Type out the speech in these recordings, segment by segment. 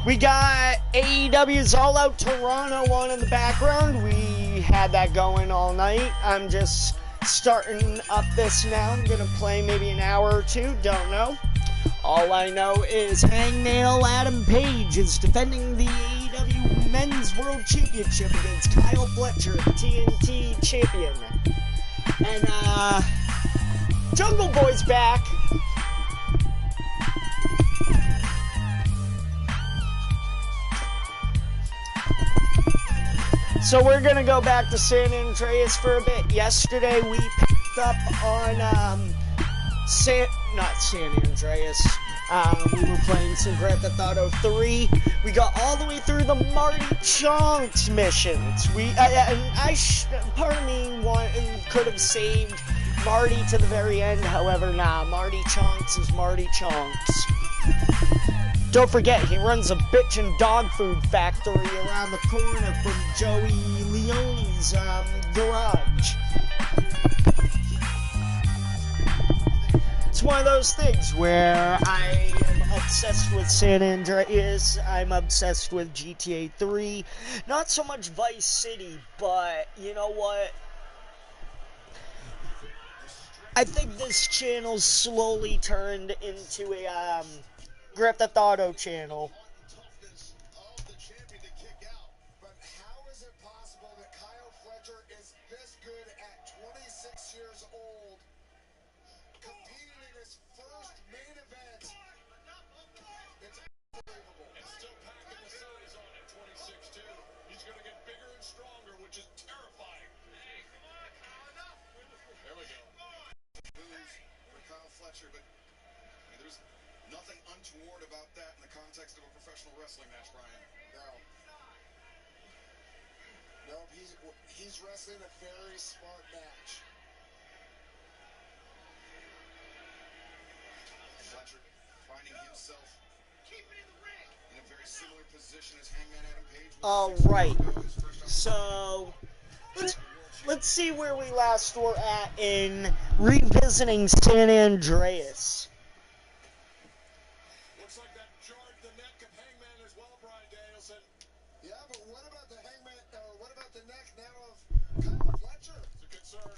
We got AEW's All Out Toronto on in the background. We had that going all night. I'm just starting up this now. I'm going to play maybe an hour or two, don't know. All I know is Hangnail Adam Page is defending the AEW Men's World Championship against Kyle Fletcher, the TNT champion. And, Jungle Boy's back. So we're going to go back to San Andreas for a bit. Yesterday we picked up on, not San Andreas. We were playing some Grand Theft Auto 3. We got all the way through the Marty Chonks missions. Part of me could have saved Marty to the very end. However, nah, Marty Chonks is Marty Chonks. Don't forget, he runs a bitch and dog food factory around the corner from Joey Leone's garage. It's one of those things where I am obsessed with San Andreas, I'm obsessed with GTA 3, not so much Vice City, but you know what? I think this channel's slowly turned into a Grand Theft Auto channel. But how is it possible that Kyle Fletcher is this good at 26 years old, competing in his first main event? It's unbelievable. And still packing the size on at 26 too. He's going to get bigger and stronger, which is terrifying. Hey, come on, Kyle, enough. There we go. Moves for Kyle Fletcher, but there's nothing untoward about that in the context of a professional wrestling match, Brian. No, he's wrestling a very smart match. Fletcher finding himself in a very similar position as Hangman Adam Page. All right, so let's see where we last were at in revisiting San Andreas. Looks like that jarred the neck of Hangman as well, Brian Danielson. Yeah, but what about the Hangman, what about the neck now of Kyle Fletcher? It's a concern.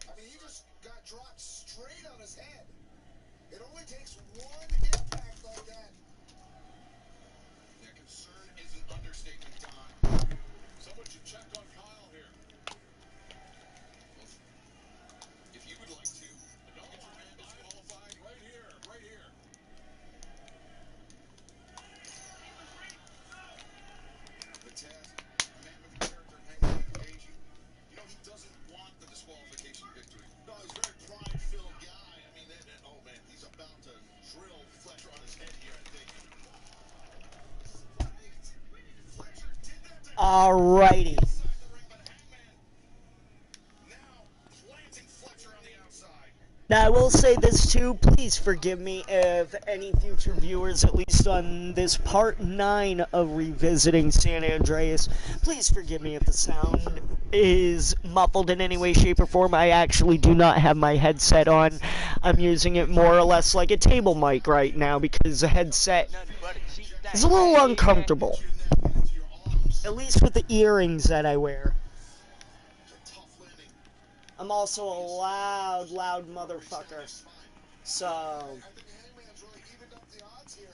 I mean, he just got dropped straight on his head. It only takes one impact like that. Yeah, concern is an understatement, Don. Someone should check on Kyle here. Well, if you would like to, don't get your man disqualified. Right here, right here. But Taz, a man with the character Hangman Adam Page, you know he doesn't want the disqualification victory. No, he's a very pride-filled guy. I mean, oh man, he's about to drill Fletcher on his head here, I think. Fletcher did that to Alrighty. Inside the ring, but Hangman now planting Fletcher on the outside. Now, I will say this too, please forgive me if any future viewers, at least on this part 9 of revisiting San Andreas, please forgive me if the sound is muffled in any way, shape, or form. I actually do not have my headset on. I'm using it more or less like a table mic right now because the headset is a little uncomfortable, at least with the earrings that I wear. I'm also a loud motherfucker. So, I think Hangman's really evened up the odds here.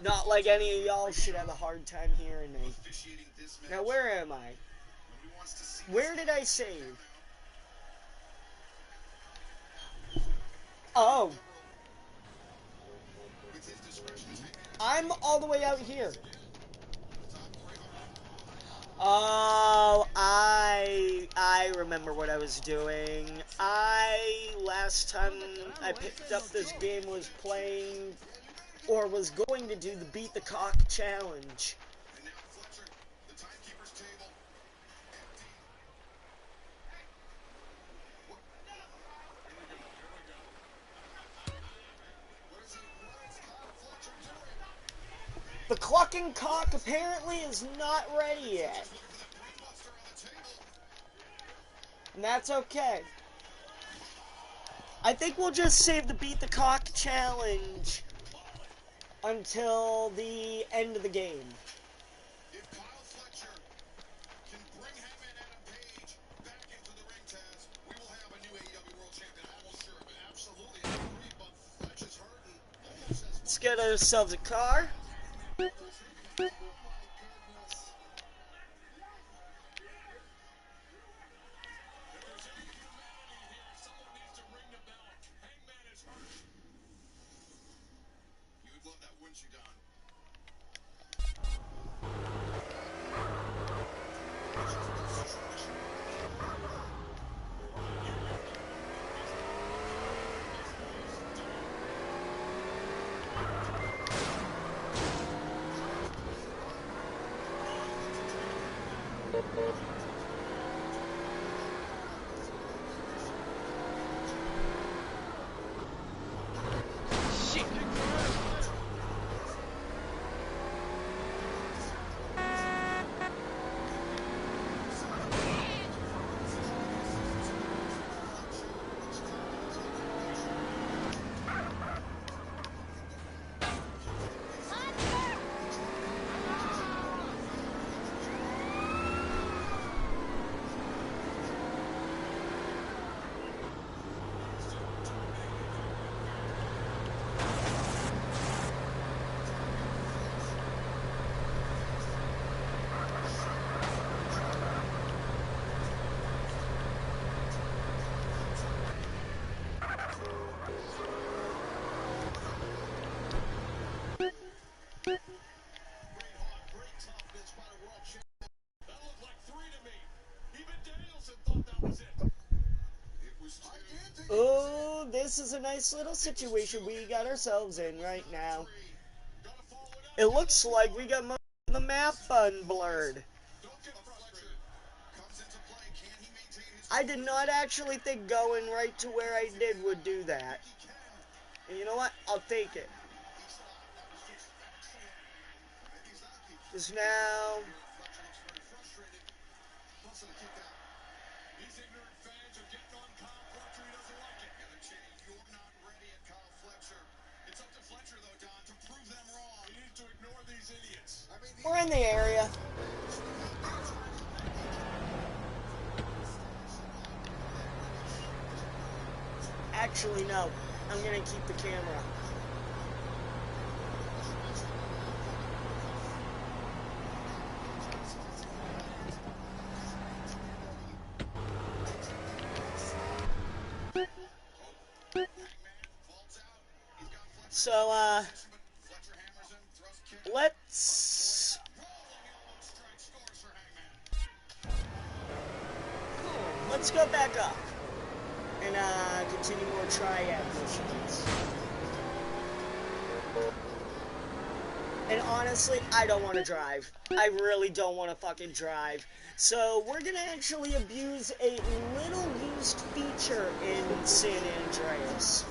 not like any of y'all should have a hard time hearing me. Officiating this match. Now, where am I? Nobody wants to see Where did I save? Oh, with his discretion. I'm all the way out here. Oh, I remember what I was doing. Last time I picked up this game was playing, or was going to do the Beat the Cock challenge. And now Fletcher, the timekeeper's table, empty. What is Kyle Fletcher doing? The clucking cock apparently is not ready yet. Brainbuster on the table. And that's okay. I think we'll just save the Beat the Cock challenge until the end of the game. If Kyle Fletcher can bring Hangman Adam Page back into the ring, Taz, we will have a new AEW World Champion. I'm almost sure of it. Absolutely, I agree, but Fletcher's hurting almost as Let's much get as ourselves a car. Oh my goodness. If there's any humanity here, someone needs to ring the bell. Hangman is hurt. You would love that, wouldn't you, Don? Great heart, great toughness by the world champion. That looked like three to me. Even Danielson thought that was it. It was two. I did think Oh, this is a nice little situation we got ourselves in right now. Gotta follow it up. It looks like we got most of the map unblurred. Don't get frustrated. Comes into play. Can he maintain his I did not actually think going right to where I did would do that. He can. And you know what? I'll take it. He's that was just excellent. He's not keep Because now, Fletcher looks very frustrated. Plus a kick out. These ignorant fans are getting on Kyle Fletcher. He doesn't like it. And they're chanting, "You're not ready," at Kyle Fletcher. It's up to Fletcher though, Don, to prove them wrong. He needs to ignore these idiots. I mean, we're in the area. Actually, no. I'm going to keep the camera. Falls out. He's got Fletcher. So, Fletcher hammers him, thrust kick. let's... Rolling elbow strike scores for Hangman. Let's go back up. And, continue more triad missions. And honestly, I don't want to drive. I really don't want to fucking drive. So, we're gonna actually abuse a little used feature in San Andreas.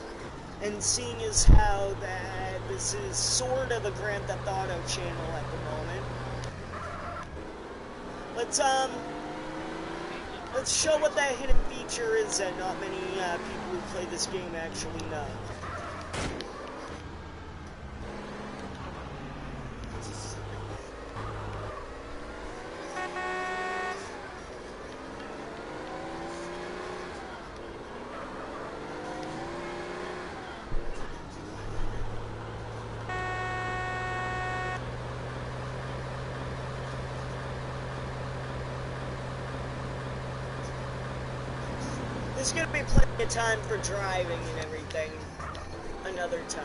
And seeing as how that this is sort of a Grand Theft Auto channel at the moment, let's show what that hidden feature is that not many people who play this game actually know. There's gonna be plenty of time for driving and everything another time.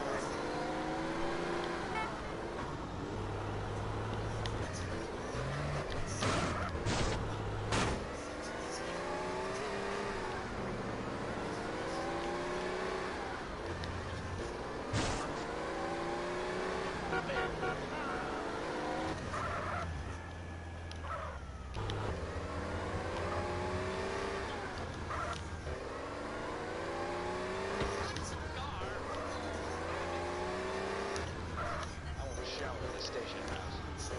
I want to shower at the station house.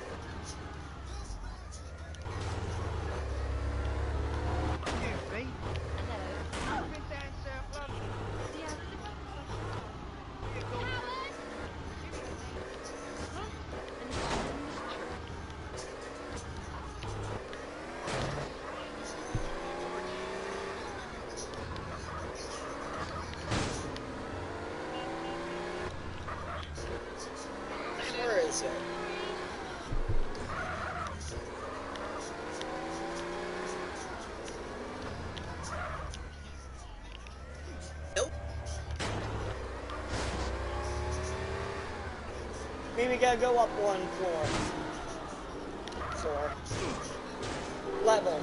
Excuse me. Hello. I've been down South London. Yeah. Where you going? is it? Nope. Maybe we gotta go up one floor. Level.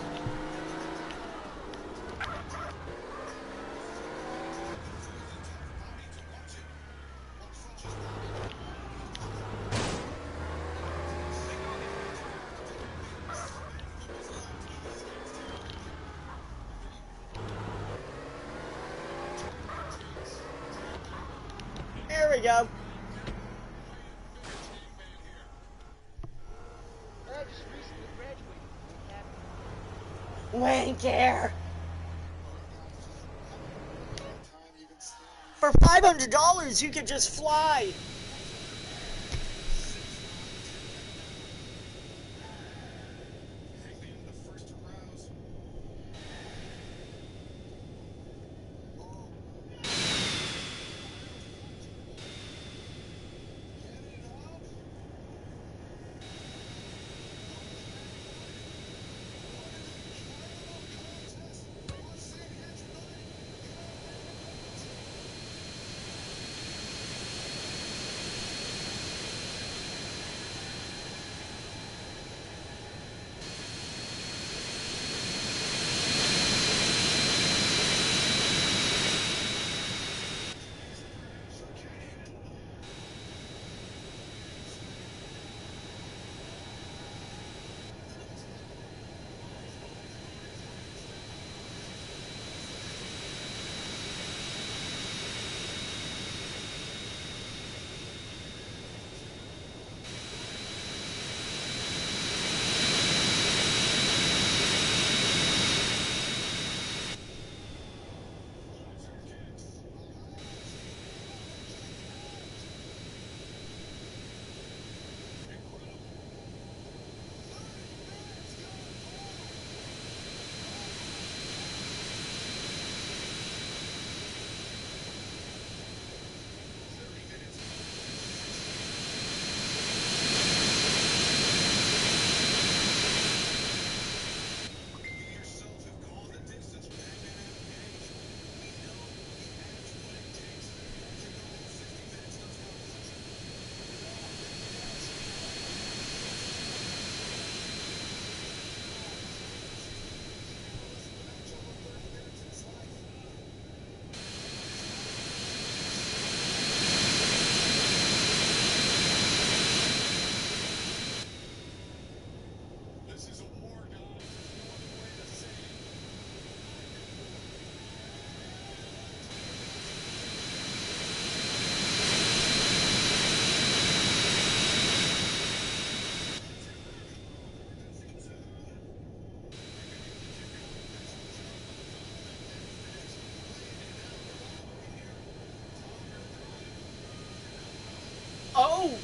There we go. I just recently graduated. Happy. Wank air. Time even standing. For $500, you could just fly. Hangman the first to rouse. Get it up. Contest. We're seeing here tonight. You yourself have gone the distance with Hangman Adam Page. We know he has what it takes to go 60 minutes, does Kyle Fletcher. Match over 30 minutes in his life. This is a war, guys. There's no other way to say it. Oh!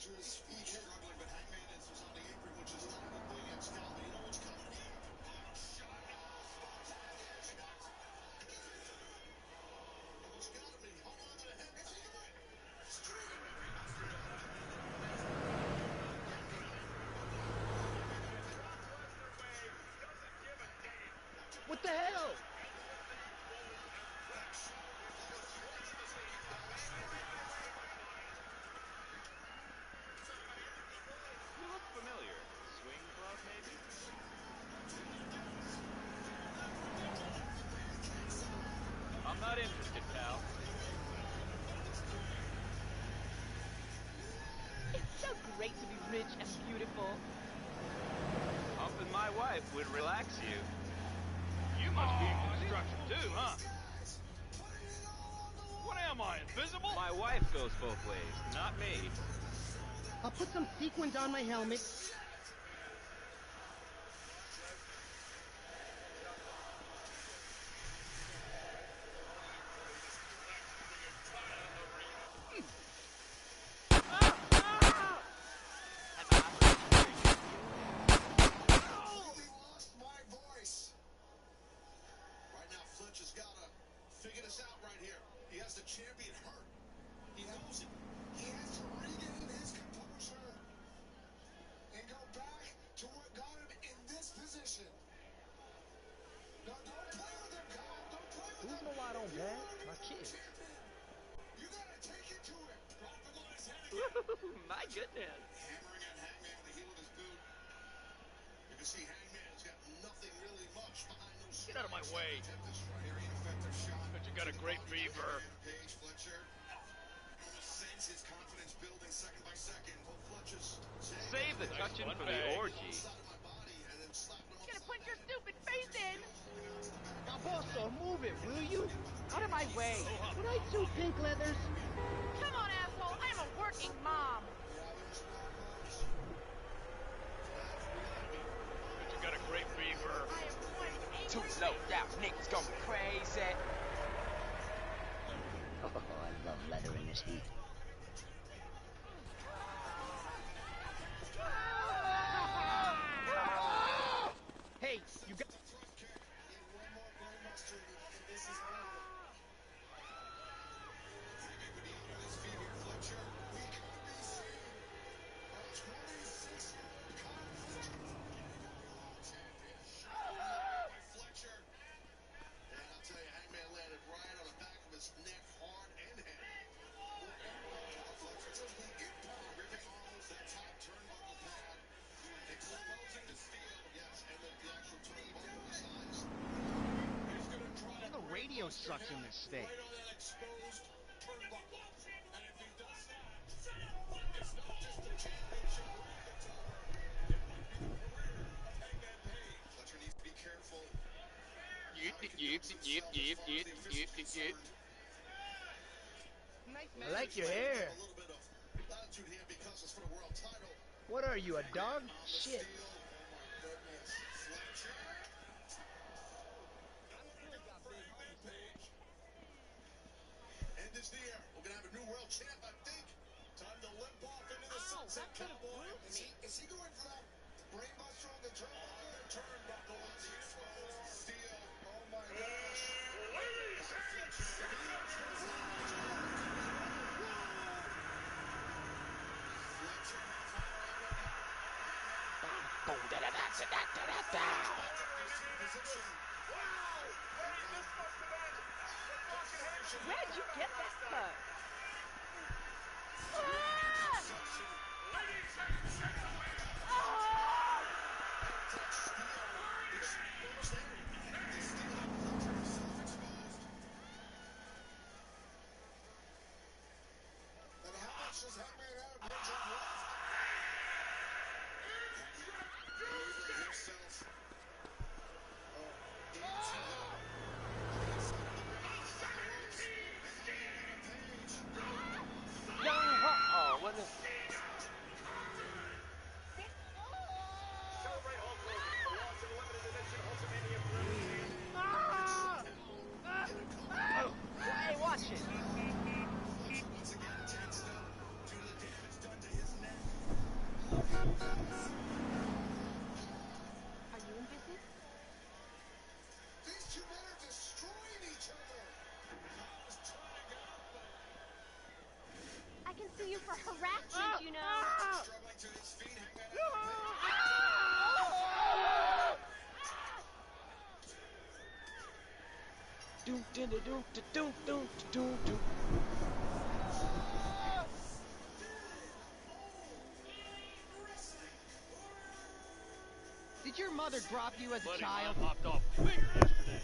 to his feet. He's struggling, but Hangman is on the apron, which is not a good thing against Cal. But you know what's coming here? Oh, shot. It's gotta be. Hold on to the head. It's either way. What the hell? it, pal. It's so great to be rich and beautiful. Humping my wife would relax you. You must be in construction too, huh? What am I, invisible? My wife goes both ways, not me. I'll put some sequins on my helmet. Completely lost my voice. Right now, Fletch has got to figure this out right here. He has the champion hurt. He knows it. He has to regain his composure and go back to what got him in this position. No, don't play with him, Kyle. Don't play with Who's him. mulatto, You man? are the My world kids. champion. You got to take it to him. Drop the glass head again. Woo, my goodness. Hammering at Hangman with the heel of his boot. You can see Hangman's got nothing really much behind those Get out of my way. Attempt this very ineffective shot. But you got a great fever. Page Fletcher. Almost sense his confidence building second by second. Well, Fletcher's Save the touching for the orgy. side of my body and then slapping him Gonna upside put your stupid face in. Barbosa, move it, will you? Out of my way. Would I two pink leathers? Come on, asshole. I am a working mom. But you got a great fever. I am quite Too angry. slow down, niggas going crazy. Oh, I love leather in this heat. Hey, you got... The radio sucks in this state. I like your hair. What are you, a dog? Shit. End is the air. We're gonna have a new world champ, I think. Time to limp off into the sunset, cowboy. Is he going for that brainbuster on the turnbuckle? Steel. Oh my gosh. Boom, da da da da da da da. Where'd you get that cut? And how much does Hangman have? Bridget left. Himself. Oh, what is... Hey, watch it. Once again, tensed up due to the damage done to his neck. Are you in business? These two men are destroying each other. Kyle's trying to get up, but I can sue you for harassment, you know. struggling to his feet. Hangman Do do do do do do do do. Did your mother drop you as a Buddy child? hopped off quick yesterday.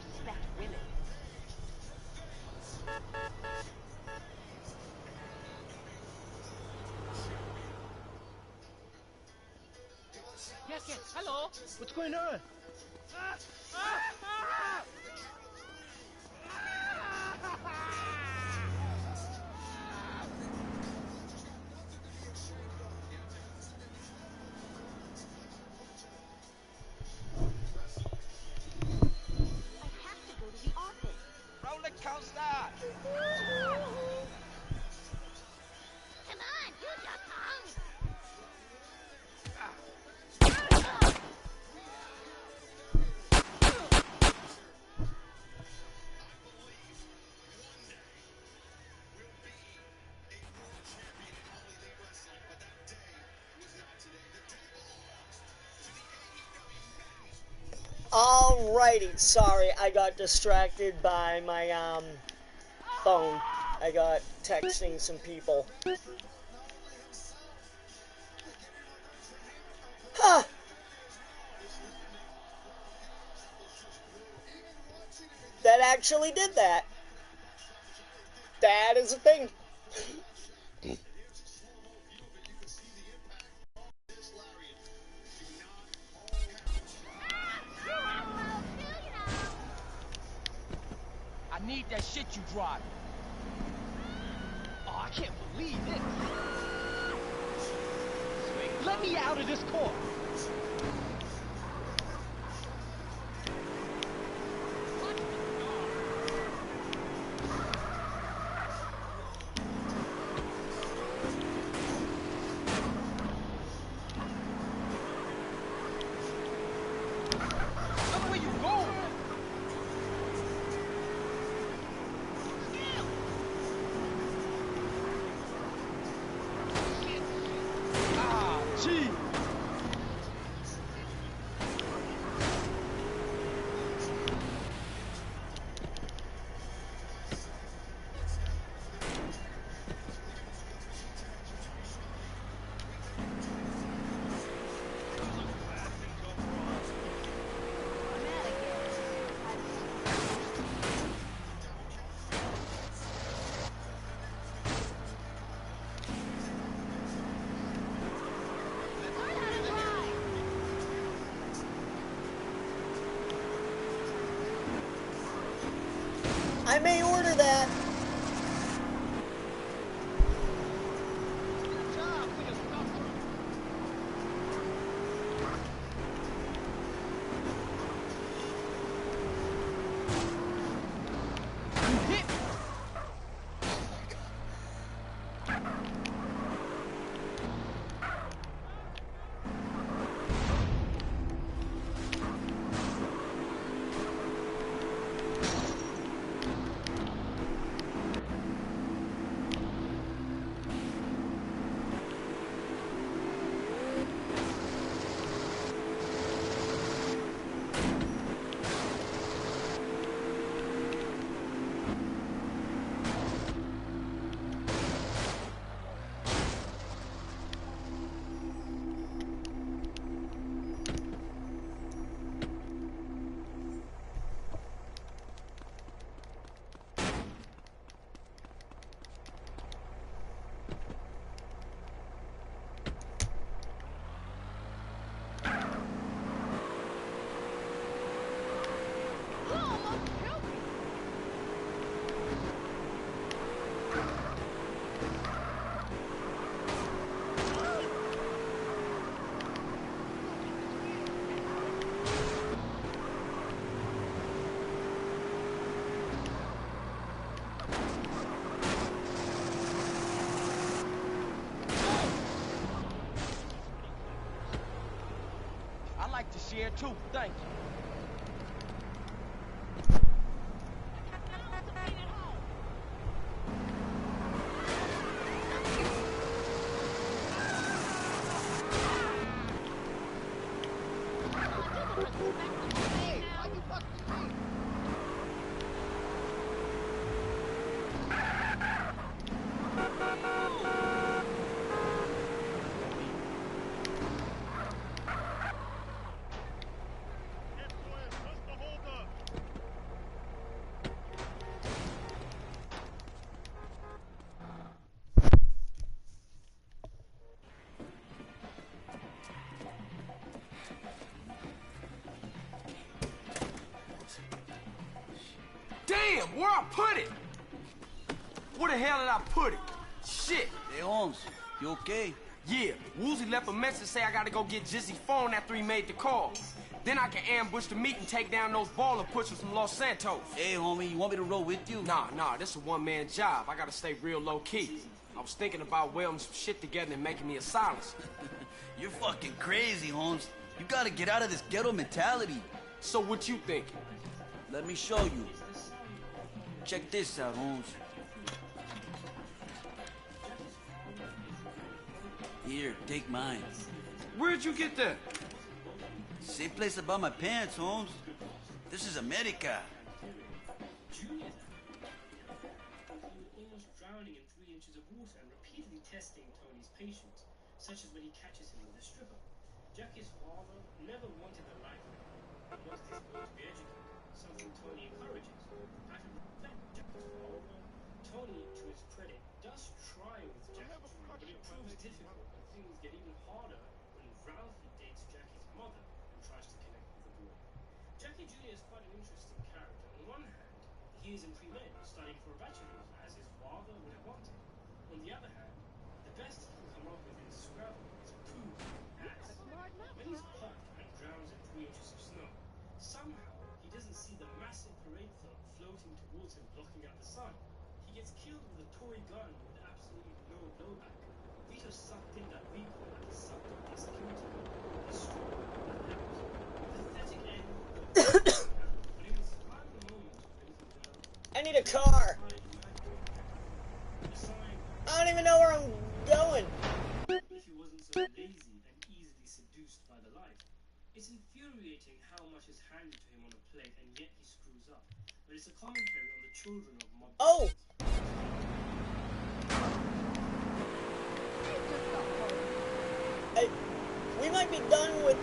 respect women. Yes, hello. What's going on? I have to go to the office. Roller coaster! Come on, you just hung. Alrighty, sorry, I got distracted by my phone. I got texting some people. Huh. That actually did that. That is a thing. I need that shit you drive. Oh, I can't believe this. Let me out of this car. Look where you going. Ah, gee. I may order that. I like to share too, thank you. Hey, why you busting me? where I put it? Where the hell did I put it? Shit. Hey, Holmes, you okay? Yeah, Woozy left a message say I gotta go get Jizzy's phone after he made the call. Then I can ambush the meet and take down those baller pushers from Los Santos. Hey, homie, you want me to roll with you? Nah, this a one-man job. I gotta stay real low-key. I was thinking about welding some shit together and making me a silencer. You're fucking crazy, Holmes. You gotta get out of this ghetto mentality. So what you thinking? Let me show you. Check this out, Holmes. Here, take mine. Where'd you get that? Same place I bought my pants, Holmes. This is America. Almost drowning in 3 inches of water and repeatedly testing Tony's patience, such as when he catches him with a stripper. Jackie's father never wanted the life he wanted his boy to be educated, something Tony encourages. Out of respect for Jackie's father, Tony, to his credit, does try with Jackie, but it proves difficult and things get even harder when Ralphie dates Jackie's mother and tries to connect with the boy. Jackie Jr. is quite an interesting character. On one hand, he is in pre-med, studying for a bachelor's, as his father would have wanted. On the other hand, the best he can come up with in Scrabble is poo, as when he's puffed and drowns in 3 inches of snow, somehow he doesn't see the massive parade float floating towards him, blocking out the sun. He gets killed with a toy gun with absolutely no blowback. Vito sucked in that recoil like he sucked up the security guard. The straw that happens. Pathetic end. But in his final moments of anything done, I need a car. the sign, I don't even know where I'm going. if he wasn't so lazy and easily seduced by the life. It's infuriating how much is handed to him on a plate and yet he screws up. But it's a commentary on the children of mob. Oh. We might be done with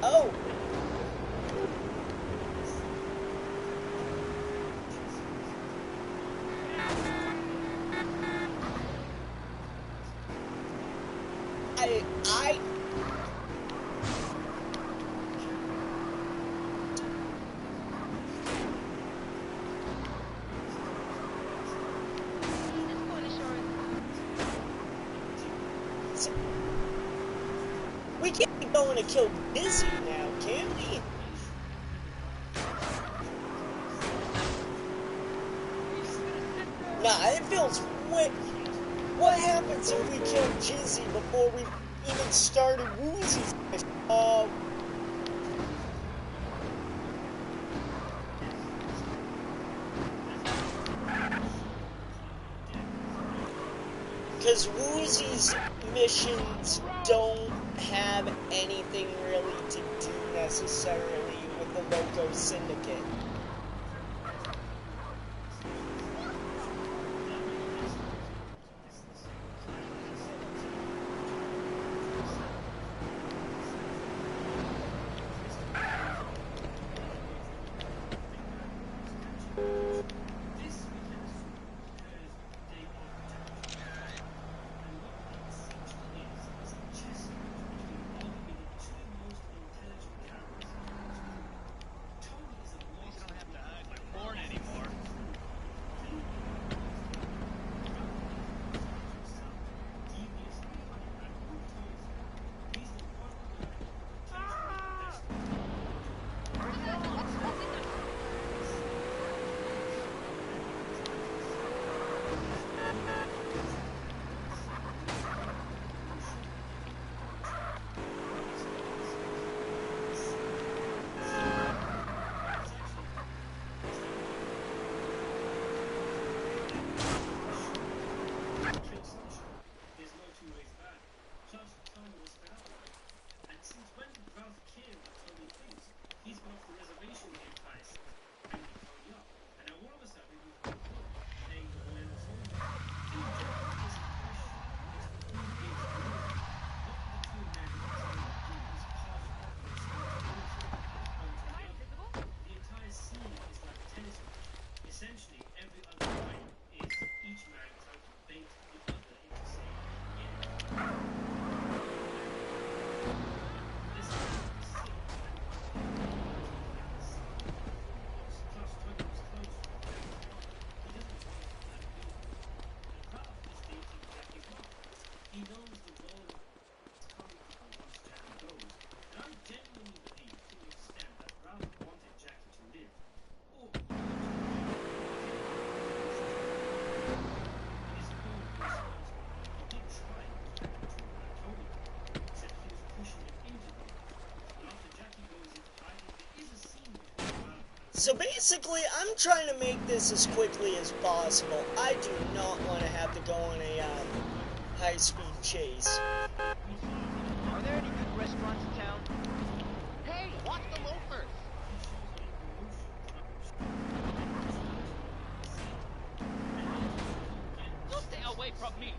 Oh. I We can't be going to kill Busy now, can we? Nah, it feels way... What happens if we kill Jizzy before we even started Woozy? Because Woozy's missions don't have anything really to do necessarily with the Loco Syndicate. Essentially, every other line is each man trying to bait the other into saying, yeah. This is sick. So basically, I'm trying to make this as quickly as possible. I do not want to have to go on a high-speed chase. Are there any good restaurants in town? Hey, watch the loafers! You stay away from me!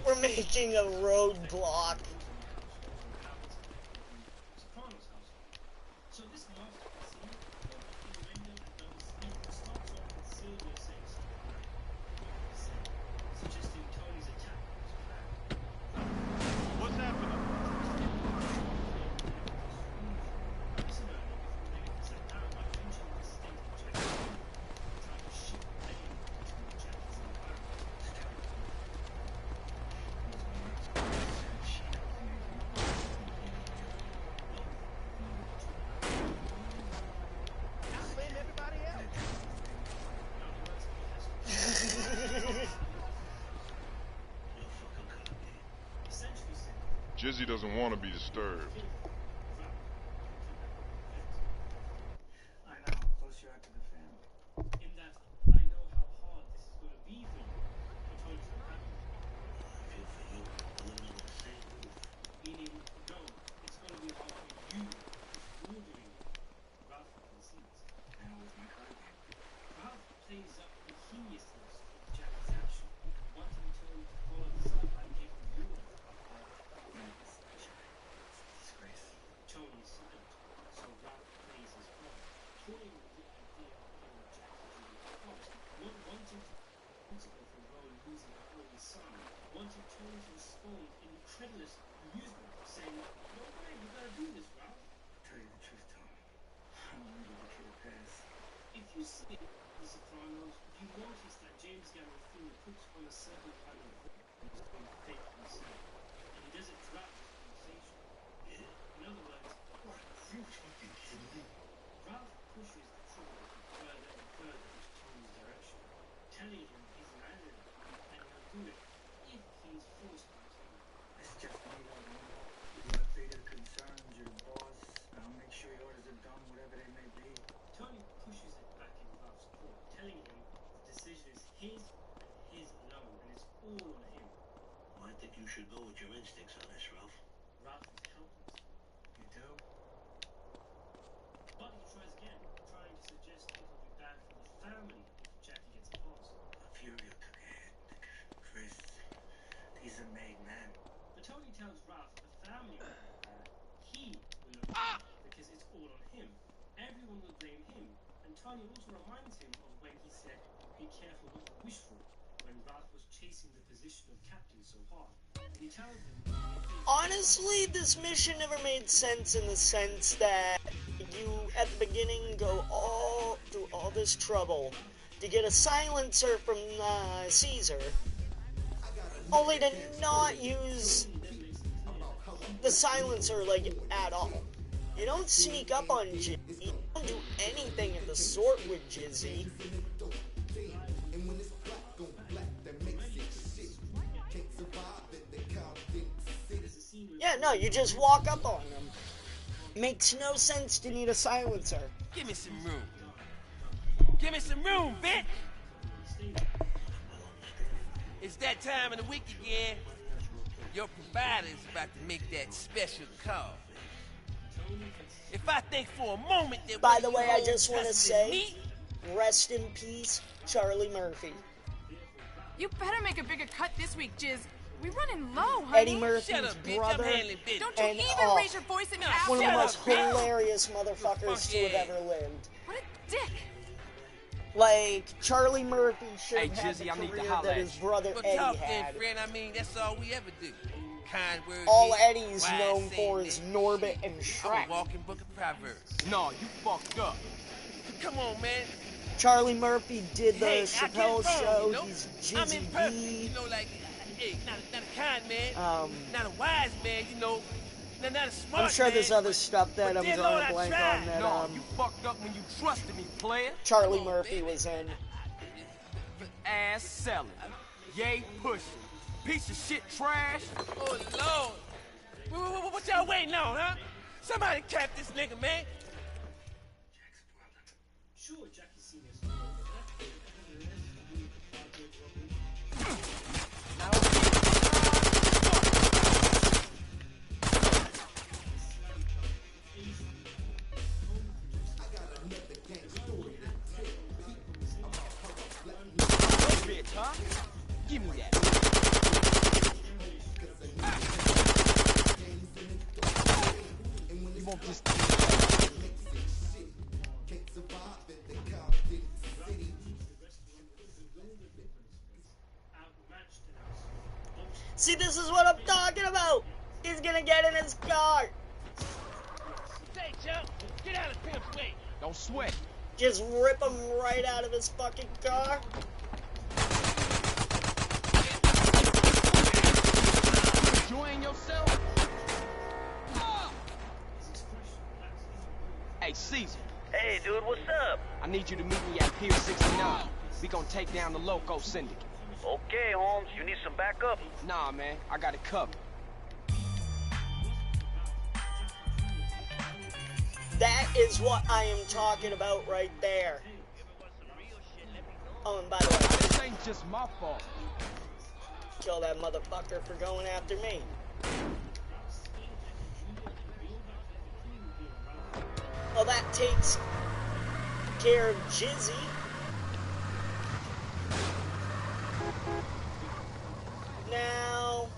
We're making a roadblock. So this last scene, the radio at double speed starts off with Sylvia saying something, suggesting Tony's attack was planned. What's happening? Listen earlier before they get sat down by mentioning the state of Jack's trying to ship blame to Jack's environment. I'll blame everybody else. Essentially said, Jizzy doesn't want to be disturbed. I know how close you are to the family. in that I know how hard this is going to be for you. But Tony's not happy. I feel for you. We're living under the same roof. Meaning, no, it's going to be hard for you. Ordering Ralph concedes. Now with my card game. Ralph plays up the heinousness of Jack's action, wanting Tony to follow this up by giving you a Disgrace. Tony is silent, so Ralph plays his part, toying with the idea of giving Jack a junior cost, not wanting to be responsible for Rowan losing her only son, wanting Tony to respond in incredulous amusement, saying, "No way, you gotta do this, Ralph." Tell you the truth, Tom. I don't want to give the kid a pass. If you see The Sopranos, you notice that James Gandolfini puts on a certain kind of voice when fake himself, and he does it throughout this conversation. In other words, What? You fucking kidding me? Ralph pushes the trouble further and further into Tony's direction, telling him he's an ally and he'll do it if he's forced by Tony. It's just me, though. You have bigger concerns, you're the boss. I'll make sure your orders are done, whatever they may be. Tony pushes it back in Ralph's court, telling him the decision is his and his alone, and it's all on him. Well, I think you should go with your instincts on this, Ralph. Ralph is helpless. You do? But he tries again, trying to suggest it will be bad for the family if Jackie gets past. Furio took a hit. Chris, he's a made man. But Tony tells Ralph the family will be bad. He will look bad because it's all on him. Everyone will blame him. And Tony also reminds him of when he said, "Be careful what you wish for," when Ralph was chasing the position of captain so hard. And he tells him, Honestly, this mission never made sense in the sense that you, at the beginning, go all through all this trouble to get a silencer from Caesar, only to not use the silencer, like, at all. You don't sneak up on Jizzy, you don't do anything of the sort with Jizzy. Yeah, no, you just walk up on them. Makes no sense to need a silencer. Give me some room. Give me some room, bitch! It's that time of the week again. Your provider is about to make that special call. If I think for a moment that By what the you way, I hold just want to touches say, me, rest in peace, Charlie Murphy. You better make a bigger cut this week, Jizz. We're running low, honey. Eddie Murphy's shut up, bitch. brother, I'm handling business. Don't you and, even raise your voice at me, one of the asshole. most hilarious motherfuckers to have yeah. ever lived. What a dick. Like, Charlie Murphy should Hey, have had Jizzy, the I need to career holler that at his you. brother But Eddie talk then, had. friend. I mean, that's all we ever do. Kind words. All hit, Eddie's wise known saying for that. is Norbit and I'm Shrek. a walking book of Proverbs. No, you fucked up. Come on, man. Charlie Murphy did the Hey, I Chappelle get it show. wrong, you know? He's I'm Jizzy imperfect, B. you know, like, hey, not a kind man, not a wise man, you know, not a smart I'm sure there's man, other stuff that but I'm dear drawing Lord, a I blank tried. on that No, you fucked up when you trusted me, player. Charlie Come on, Murphy baby. was in. ass selling. Yay pushing. Piece of shit trash. Oh, Lord. What y'all waiting on, huh? Somebody cap this nigga, man. Sure, Jackie Senior's but bitch, huh? Give me that. You won't just... See, this is what I'm talking about. He's gonna get in his car. Hey, Chuck, get out of Pimp's way. Don't sweat. Just rip him right out of his fucking car. Enjoying yourself? Hey, Caesar. Hey, dude, what's up? I need you to meet me at Pier 69. We gonna take down the Loco Syndicate. Okay, Holmes, you need some backup? Nah, man, I got it covered. That is what I am talking about right there. Oh, and by the way, This ain't just my fault. kill that motherfucker for going after me. Well, that takes care of Jizzy. Now,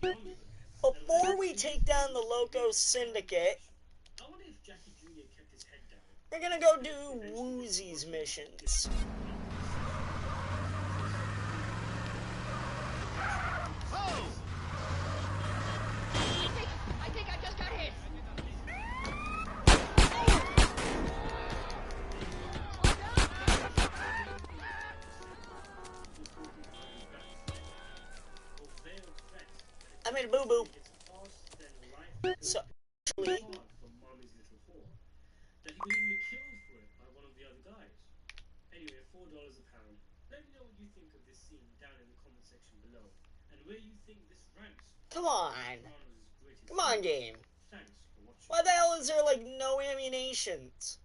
before we take down the Loco Syndicate, we're gonna go do Woozy's missions. I think I just got hit. I made a boo-boo. So, actually, that he could even be killed for it by one of the other guys. Anyway, $4 a pound. Let me know what you think of this scene down in the comment section below, and where you think this ranks. come on. Come on, game. Thanks for watching. Why the hell is there, like, no ammunitions?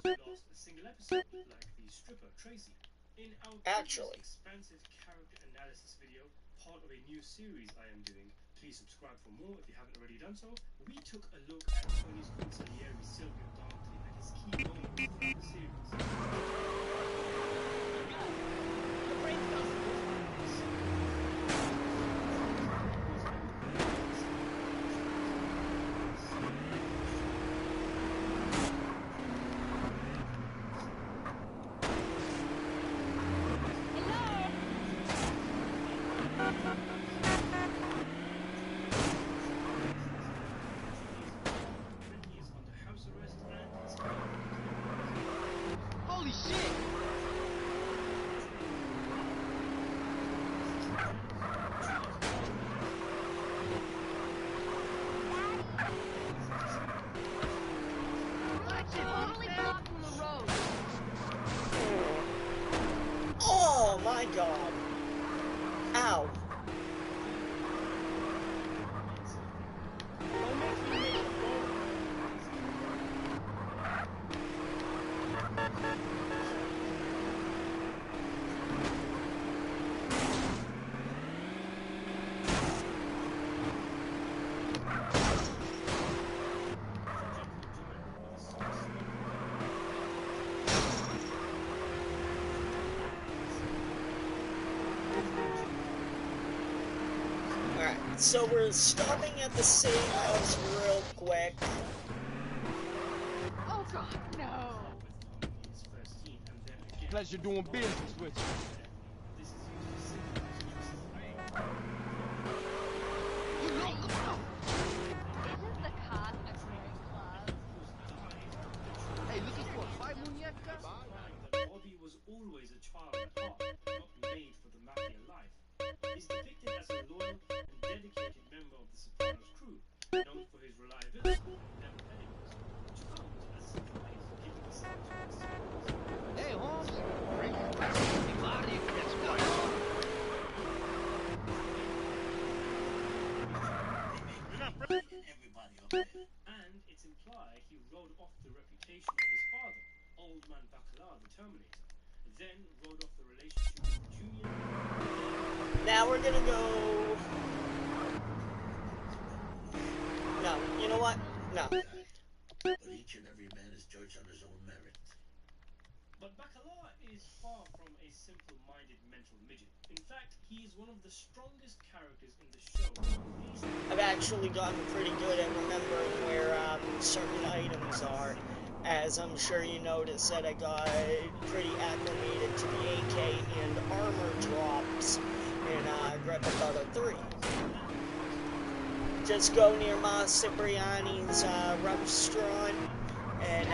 Lost a single episode like the stripper Tracy. In our Actually, expansive character analysis video, part of a new series I am doing, please subscribe for more if you haven't already done so. We took a look at Tony's consigliere Sylvia Dartley and his key moments throughout the series. Holy shit! oh my god. Ow. Alright, so we're stopping at the safe house real quick. Oh god, no. Pleasure doing business with you. Isn't the cop a great club? Hey, look always a child at heart, not made for the mafia life. He's depicted as a loyal and dedicated member of the Sopranos crew, known for his reliability and never pettiness, which comes as a surprise given the size of the series. Hey, Holmes. Bring your body gets And it's implied he rode off the reputation of his father, Old Man Bacala, the Terminator, then rode off the relationship with Junior. Now we're gonna go... No, you know what? No. But each and every man is judged on his own merit. But Bacala is far from a simple-minded mental midget. In fact, he is one of the strongest characters in the show. I've actually gotten pretty good at remembering where certain items are, as I'm sure you noticed that I got pretty acclimated to the AK and armor drops in Grand Theft Auto 3. Just go near Ma Cipriani's restaurant, and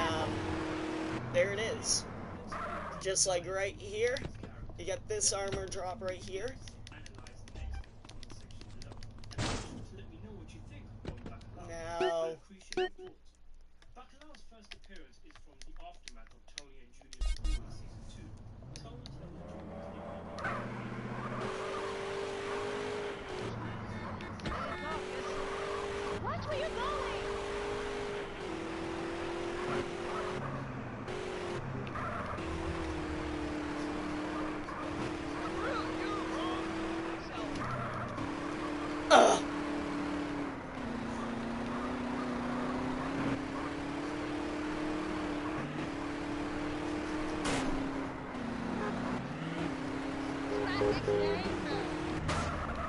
there it is. Just like right here, you got this armor drop right here. Now, Bacala's first appearance is from the aftermath of Tony and Julia's school in season 2. Told that the Watch where you're going!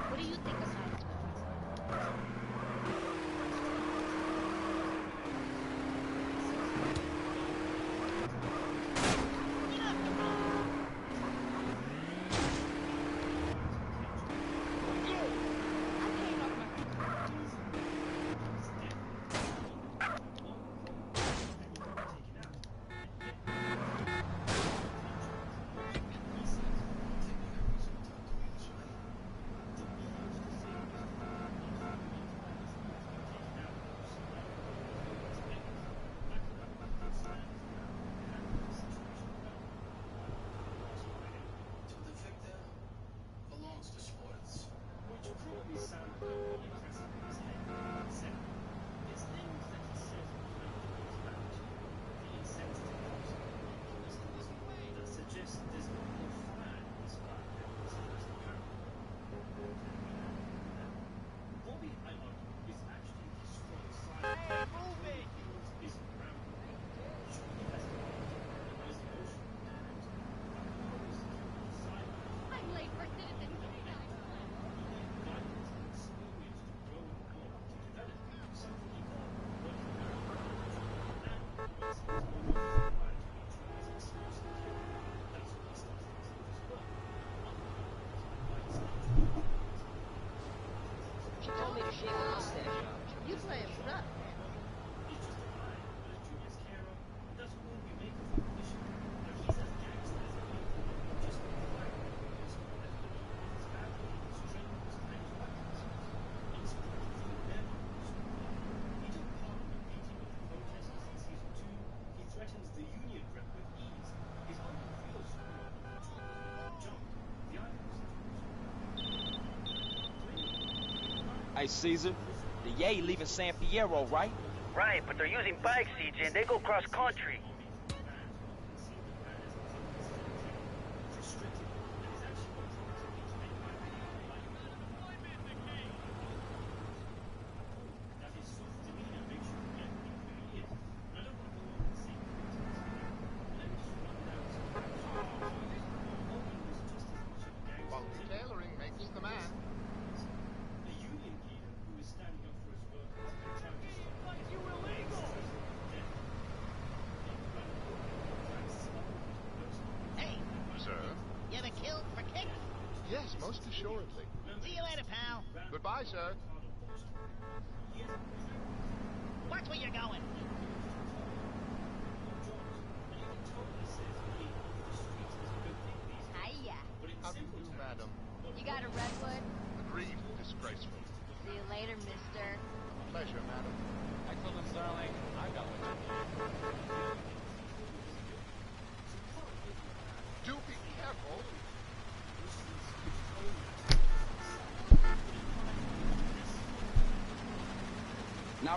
What do you think of Silent She told me to shake the mustache off. You play it rough, man. Hey, Caesar, the Yay leaving San Fierro, right? Right, but they're using bikes, CJ, and they go cross-country. Tailoring makes the man. Hey, Sir? you ever killed for kicks? Yes, most assuredly. See you later, pal. Goodbye, sir. Watch where you're going.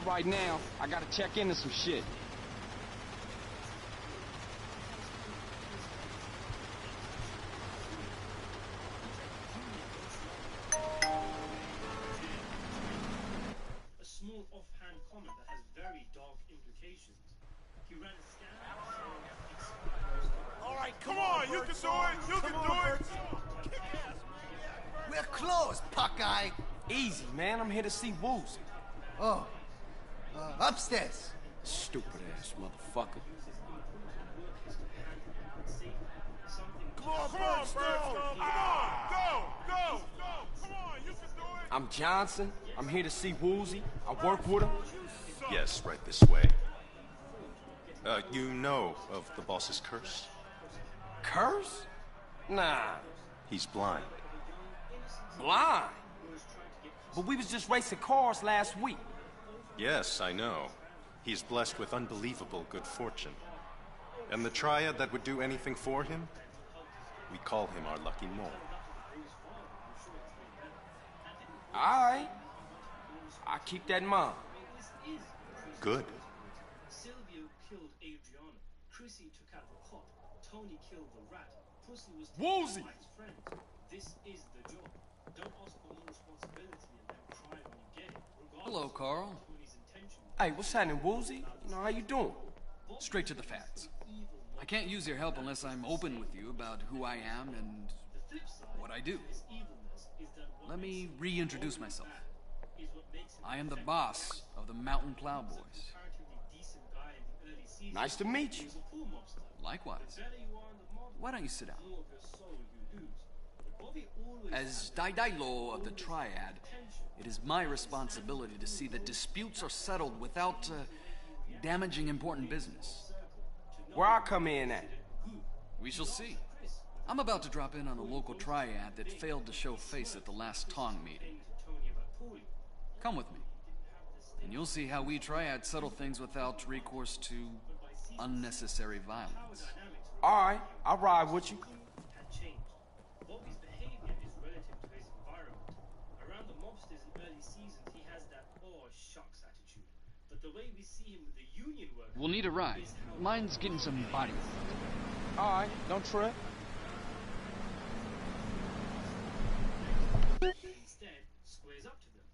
Not right now. I gotta check into some shit. A small offhand comment that has very dark implications. He ran a scan. All right, come on, you can do it. You can do it. We're close, Puckeye. Easy, man. I'm here to see Woozy. Oh, upstairs. Stupid ass motherfucker. Come on, Birds. Come on, go. Come on, you can do it. I'm Johnson. I'm here to see Woozy. I work with him. Yes, right this way. You know of the boss's curse? Curse? Nah. He's blind. Blind? But we was just racing cars last week. Yes, I know. He's blessed with unbelievable good fortune. And the triad that would do anything for him? We call him our lucky mole. Alright. I keep that in mind. Good. Silvio killed Adriana. Chrissy took out the cop. Tony killed the rat. Pussy was Woozy! Mike's friend. This is the job. Don't ask for more responsibility and then cry when you get it. Hello, Carl. Hey, what's happening, Woozy? You know, how you doing? Straight to the facts. I can't use your help unless I'm open with you about who I am and what I do. Let me reintroduce myself. I am the boss of the Mountain Plowboys. Nice to meet you. Likewise. Why don't you sit down? As Daidai of the Triad, it is my responsibility to see that disputes are settled without damaging important business. Where I come in at? We shall see. I'm about to drop in on a local triad that failed to show face at the last Tong meeting. Come with me, and you'll see how we triads settle things without recourse to unnecessary violence. Alright, I'll ride with you. Bobby's behavior is relative to his environment. Around the mobsters in early seasons, he has that "oh shucks" attitude. But the way we see him with the union workers... We'll need a ride. Mine's getting some body. Alright, don't trip. Instead, squares up to them.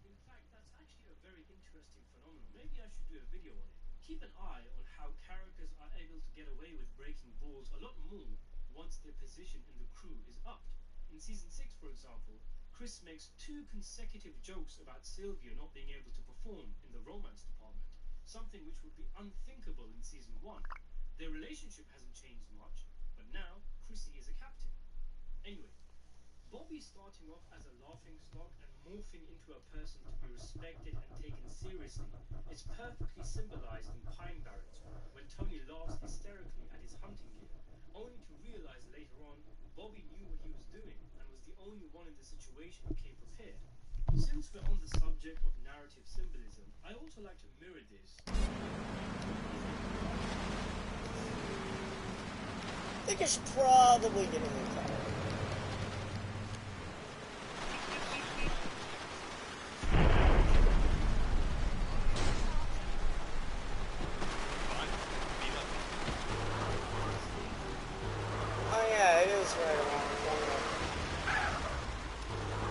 In fact, that's actually a very interesting phenomenon. Maybe I should do a video on it. Keep an eye on how characters are able to get away with breaking balls a lot more once their position in the crew is upped. In season 6, for example, Chris makes 2 consecutive jokes about Sylvia not being able to perform in the romance department, something which would be unthinkable in season 1. Their relationship hasn't changed much, but now Chrissy is a captain. Anyway, Bobby starting off as a laughing stock and morphing into a person to be respected and taken seriously is perfectly symbolized in Pine Barrens, when Tony laughs hysterically at his hunting gear, only to realize later on Bobby knew what he was doing and was the only one in the situation who came prepared. Since we're on the subject of narrative symbolism, I also like to mirror this. I think I should probably get a new car.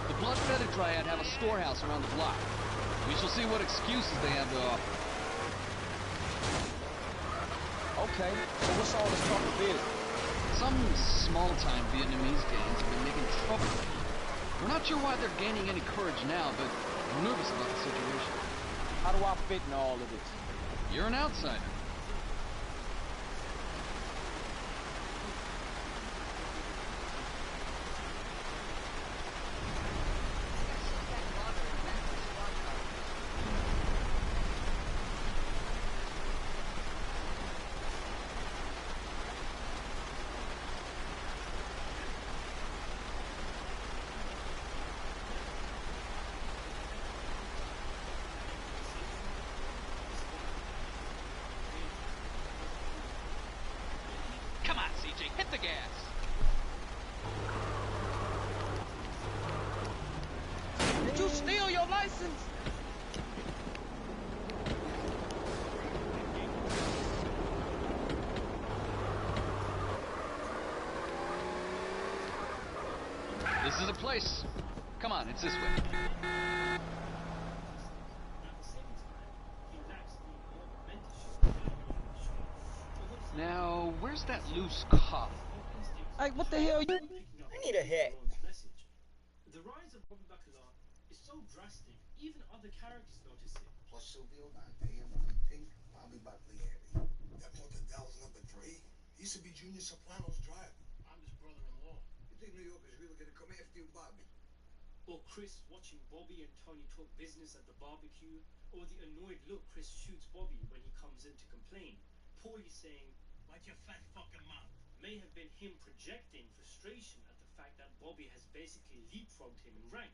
The blood-fetid triad have a storehouse around the block. We shall see what excuses they have to offer. Okay, so what's all this talk of business? Some small-time Vietnamese gangs have been making trouble. We're not sure why they're gaining any courage now, but we're nervous about the situation. How do I fit in all of this? You're an outsider. Hit the gas! Did you steal your license? This is the place. Come on, it's this way. Now, where's that loose cop? Hey, what the hell? I need a hit. The rise of Bobby Bacala is so drastic, even other characters notice it. Plus Silvio Dante and Bobby Pink, Bobby Baglieri. That Mortadel's number 3. He used to be Junior Soprano's driver. I'm his brother-in-law. You think New York is really gonna come after you, Bobby? Or Chris watching Bobby and Tony talk business at the barbecue, or the annoyed look Chris shoots Bobby when he comes in to complain. Paulie saying, "Watch your fat fucking mouth," may have been him projecting frustration at the fact that Bobby has basically leapfrogged him in rank.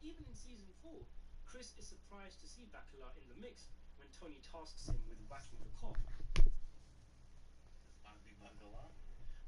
Even in season 4, Chris is surprised to see Bacala in the mix when Tony tasks him with whacking the cop.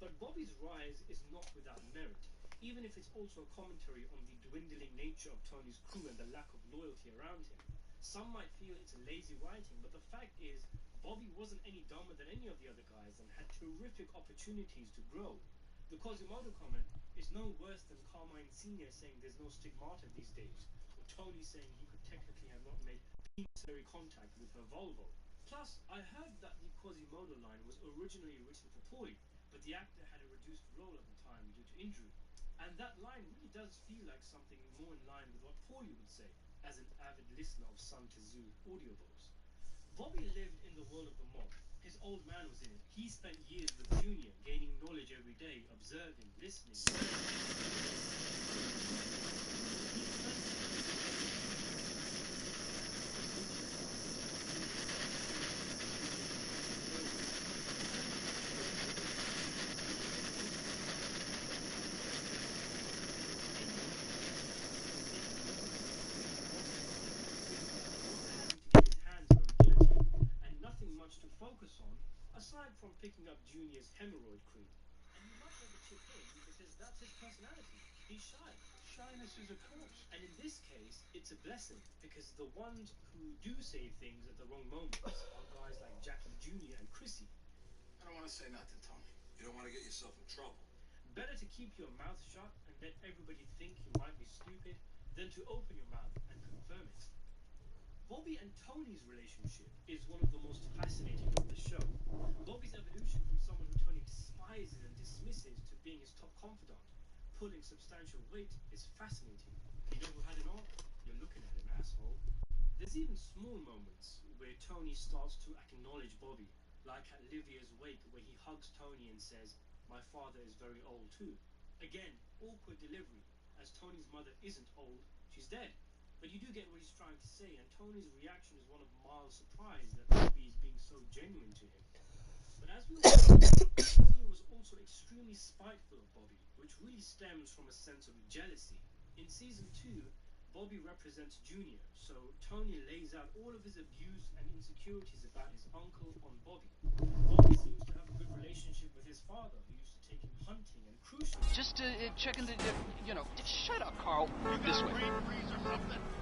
But Bobby's rise is not without merit, even if it's also a commentary on the dwindling nature of Tony's crew and the lack of loyalty around him. Some might feel it's lazy writing, but the fact is, Bobby wasn't any dumber than any of the other guys and had terrific opportunities to grow. The Quasimodo comment is no worse than Carmine Sr. saying there's no stigmata these days, or Tony saying he could technically have not made necessary contact with her Volvo. Plus, I heard that the Quasimodo line was originally written for Paulie, but the actor had a reduced role at the time due to injury. And that line really does feel like something more in line with what Paulie would say, as an avid listener of Sun Tzu audiobooks. Bobby lived in the world of the mob. His old man was in it. He spent years with Junior, gaining knowledge every day, observing, listening. Much to focus on, aside from picking up Junior's hemorrhoid cream. And he might never chip in because that's his personality. He's shy. Shyness is a curse. And in this case, it's a blessing because the ones who do say things at the wrong moments are guys like Jackie Jr. and Chrissy. I don't want to say nothing, Tony. You don't want to get yourself in trouble. Better to keep your mouth shut and let everybody think you might be stupid than to open your mouth and confirm it. Bobby and Tony's relationship is one of the most fascinating of the show. Bobby's evolution from someone who Tony despises and dismisses to being his top confidant, pulling substantial weight, is fascinating. You know who had it on? You're looking at him, asshole. There's even small moments where Tony starts to acknowledge Bobby, like at Livia's wake where he hugs Tony and says, "My father is very old too." Again, awkward delivery, as Tony's mother isn't old, she's dead. But you do get what he's trying to say, and Tony's reaction is one of mild surprise that Bobby is being so genuine to him. But as we all know, Tony was also extremely spiteful of Bobby, which really stems from a sense of jealousy. In season 2, Bobby represents Junior, so Tony lays out all of his abuse and insecurities about his uncle on Bobby. Bobby seems to have a good relationship with his father, who used to take him hunting and crucially... Just checking the, shut up, Carl. This way.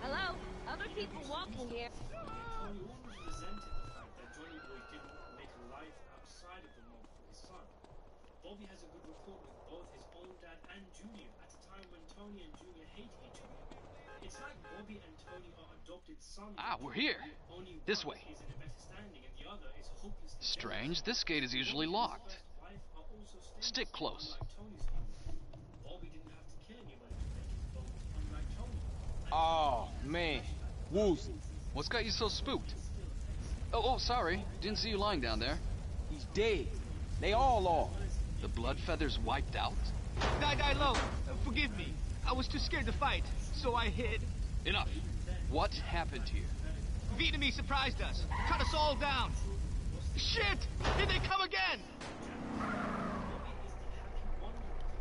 Hello? Other people walking here. Tony always resented the fact that Johnny Boy didn't make a life outside of the mob for his son. Bobby has a good rapport with both his own dad and Junior at a time when Tony and Junior hated each other. It's like Bobby and Tony are adopted sons. We're here. Only This one way. is in a better standing and the other is hopelessly Strange, jealous. this gate is usually locked. His first wife are also stainless, Stick close. unlike Tony's family. Bobby didn't have to kill anybody to make his bones, unlike Tony. Oh, man. Woozy. What's got you so spooked? Oh, sorry. Didn't see you lying down there. He's dead. They all are. The blood feathers wiped out? Die low. Forgive me. I was too scared to fight, so I hid. Enough. What happened here? Vietnamese surprised us. Cut us all down. Shit! Here they come again!